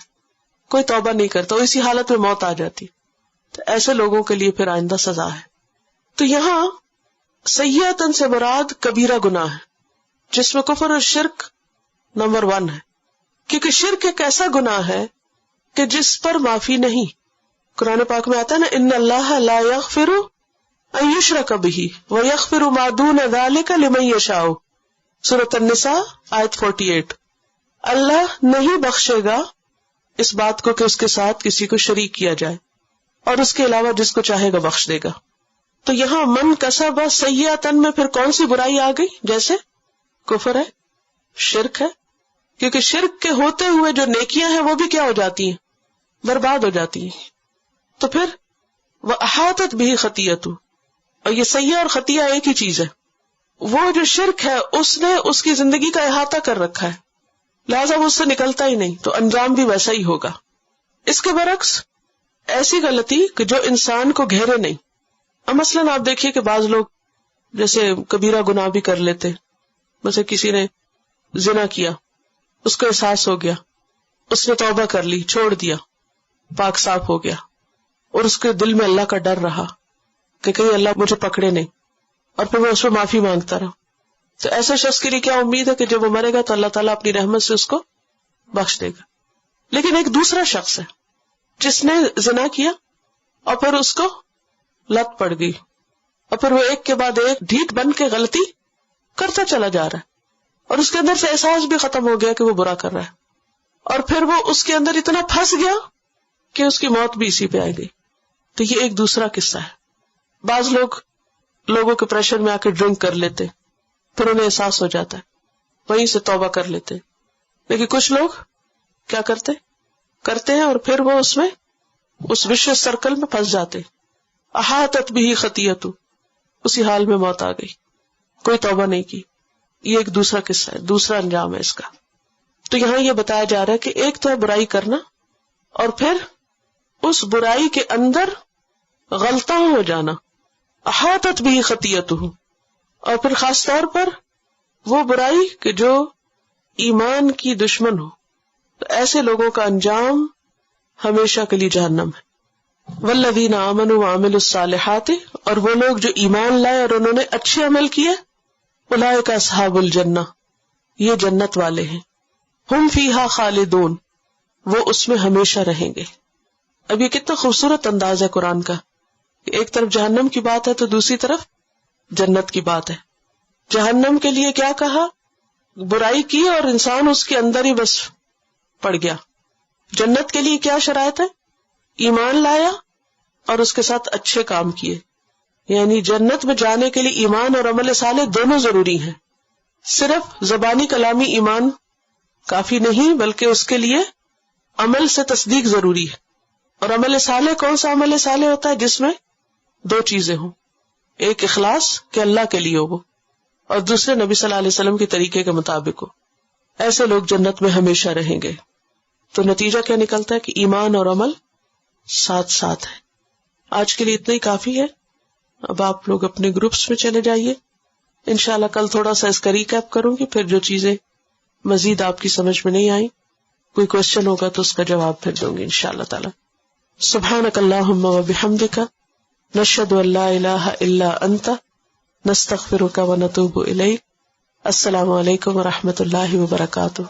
Speaker 1: کوئی توبہ نہیں کرتا، وہ اسی حالت میں موت آ جاتی. تو ایسے لوگوں کے لیے پھر آئندہ سزا ہے. تو یہاں سیئۃً سے مراد کبیرہ گناہ ہے جس میں کفر اور شرک نمبر 1 ہے، کیونکہ شرک ایک ایسا گناہ ہے کہ جس پر معافی نہیں. قرآن پاک میں آتا ہے نا، ان اللہ لا یغفر ان یشرک بہ ویغفر ما دون ذلک لمن یشاء، سورۃ النساء آیت 48. اللہ نہیں بخشے گا اس بات کو کہ اس کے ساتھ کسی کو شریک کیا جائے، اور اس کے علاوہ جس کو چاہے گا بخش دے گا. تو یہاں من کسب سیئۃً میں پھر کون سی برائی آ گئی؟ جیسے کفر ہے، شرک ہے، کیونکہ شرک کے ہوتے ہوئے جو نیکیاں ہیں وہ بھی کیا ہو جاتی ہیں؟ برباد ہو جاتی ہیں. تو پھر وَأَحَاطَتْ بِهِ خَطِیَّتُهُ، اور یہ سیئہ اور خطیہ ایک ہی چیز ہے. وہ جو شرک ہے اس نے اس کی زندگی کا احاطہ کر رکھا ہے، لہذا وہ اس سے نکلتا ہی نہیں، تو انجام بھی ویسا ہی ہوگا. اس کے برعکس ایسی غلطی کہ جو انسان کو گھیرے نہیں. اب مثلاً آپ دیکھیے کہ بعض لوگ جیسے کبیرہ گناہ بھی کر لیتے، جیسے کسی نے زنا کیا، اس کو احساس ہو گیا، اس نے توبہ کر لی، چھوڑ دیا، پاک صاف ہو گیا، اور اس کے دل میں اللہ کا ڈر رہا کہ کہیں اللہ مجھے پکڑے نہیں، اور پھر وہ اس پہ معافی مانگتا رہا. تو ایسے شخص کے لیے کیا امید ہے کہ جب وہ مرے گا تو اللہ تعالیٰ اپنی رحمت سے اس کو بخش دے گا. لیکن ایک دوسرا شخص ہے جس نے زنا کیا اور پھر اس کو لت پڑ گئی، اور پھر وہ ایک کے بعد ایک ڈھیٹ بن کے غلطی کرتا چلا جا رہا ہے، اور اس کے اندر سے احساس بھی ختم ہو گیا کہ وہ برا کر رہا ہے، اور پھر وہ اس کے اندر اتنا پھنس گیا کہ اس کی موت بھی اسی پہ آئے گئی. تو یہ ایک دوسرا قصہ ہے. بعض لوگوں کے پریشر میں آ کے ڈرنک کر لیتے، پھر انہیں احساس ہو جاتا ہے، وہیں سے توبہ کر لیتے. لیکن کچھ لوگ کیا کرتے ہیں اور پھر وہ اس میں اس وشوس سرکل میں پھنس جاتے. احاطت بہ خطیئۃ، اسی حال میں موت آ گئی، کوئی توبہ نہیں کی. یہ ایک دوسرا قصہ ہے، دوسرا انجام ہے اس کا. تو یہاں یہ بتایا جا رہا ہے کہ ایک تو ہے برائی کرنا، اور پھر اس برائی کے اندر غلطاں ہو جانا، احاطت بہ خطیئۃ، اور پھر خاص طور پر وہ برائی کہ جو ایمان کی دشمن ہو. تو ایسے لوگوں کا انجام ہمیشہ کے لیے جہنم ہے. والذین آمنوا وعملوا الصالحات، اور وہ لوگ جو ایمان لائے اور انہوں نے اچھے عمل کیے، اولئک اصحاب الجنہ، یہ جنت والے ہیں. ہم فیہا خالدون، وہ اس میں ہمیشہ رہیں گے. اب یہ کتنا خوبصورت انداز ہے قرآن کا، ایک طرف جہنم کی بات ہے تو دوسری طرف جنت کی بات ہے. جہنم کے لیے کیا کہا؟ برائی کی اور انسان اس کے اندر ہی بس پڑ گیا. جنت کے لیے کیا شرائط ہے؟ ایمان لایا اور اس کے ساتھ اچھے کام کیے. یعنی جنت میں جانے کے لیے ایمان اور عمل صالح دونوں ضروری ہیں. صرف زبانی کلامی ایمان کافی نہیں، بلکہ اس کے لیے عمل سے تصدیق ضروری ہے. اور عمل صالح کون سا عمل صالح ہوتا ہے؟ جس میں 2 چیزیں ہوں، ایک اخلاص کہ اللہ کے لیے ہو، اور دوسرے نبی صلی اللہ علیہ وسلم کے طریقے کے مطابق ہو. ایسے لوگ جنت میں ہمیشہ رہیں گے. تو نتیجہ کیا نکلتا ہے کہ ایمان اور عمل ساتھ ساتھ ہے. آج کے لیے اتنا ہی کافی ہے. اب آپ لوگ اپنے گروپس میں چلے جائیے. انشاءاللہ کل تھوڑا سا اس کا ریکیپ کروں گی، پھر جو چیزیں مزید آپ کی سمجھ میں نہیں آئی، کوئی کوشچن ہوگا تو اس کا جواب پھر دوں گی انشاءاللہ تعالی. سبحانک اللہم و بحمدک، نشہد ان لا الہ الا انت، نستغفرک و نتوب الیک. السلام علیکم و رحمۃ اللہ وبرکاتہ.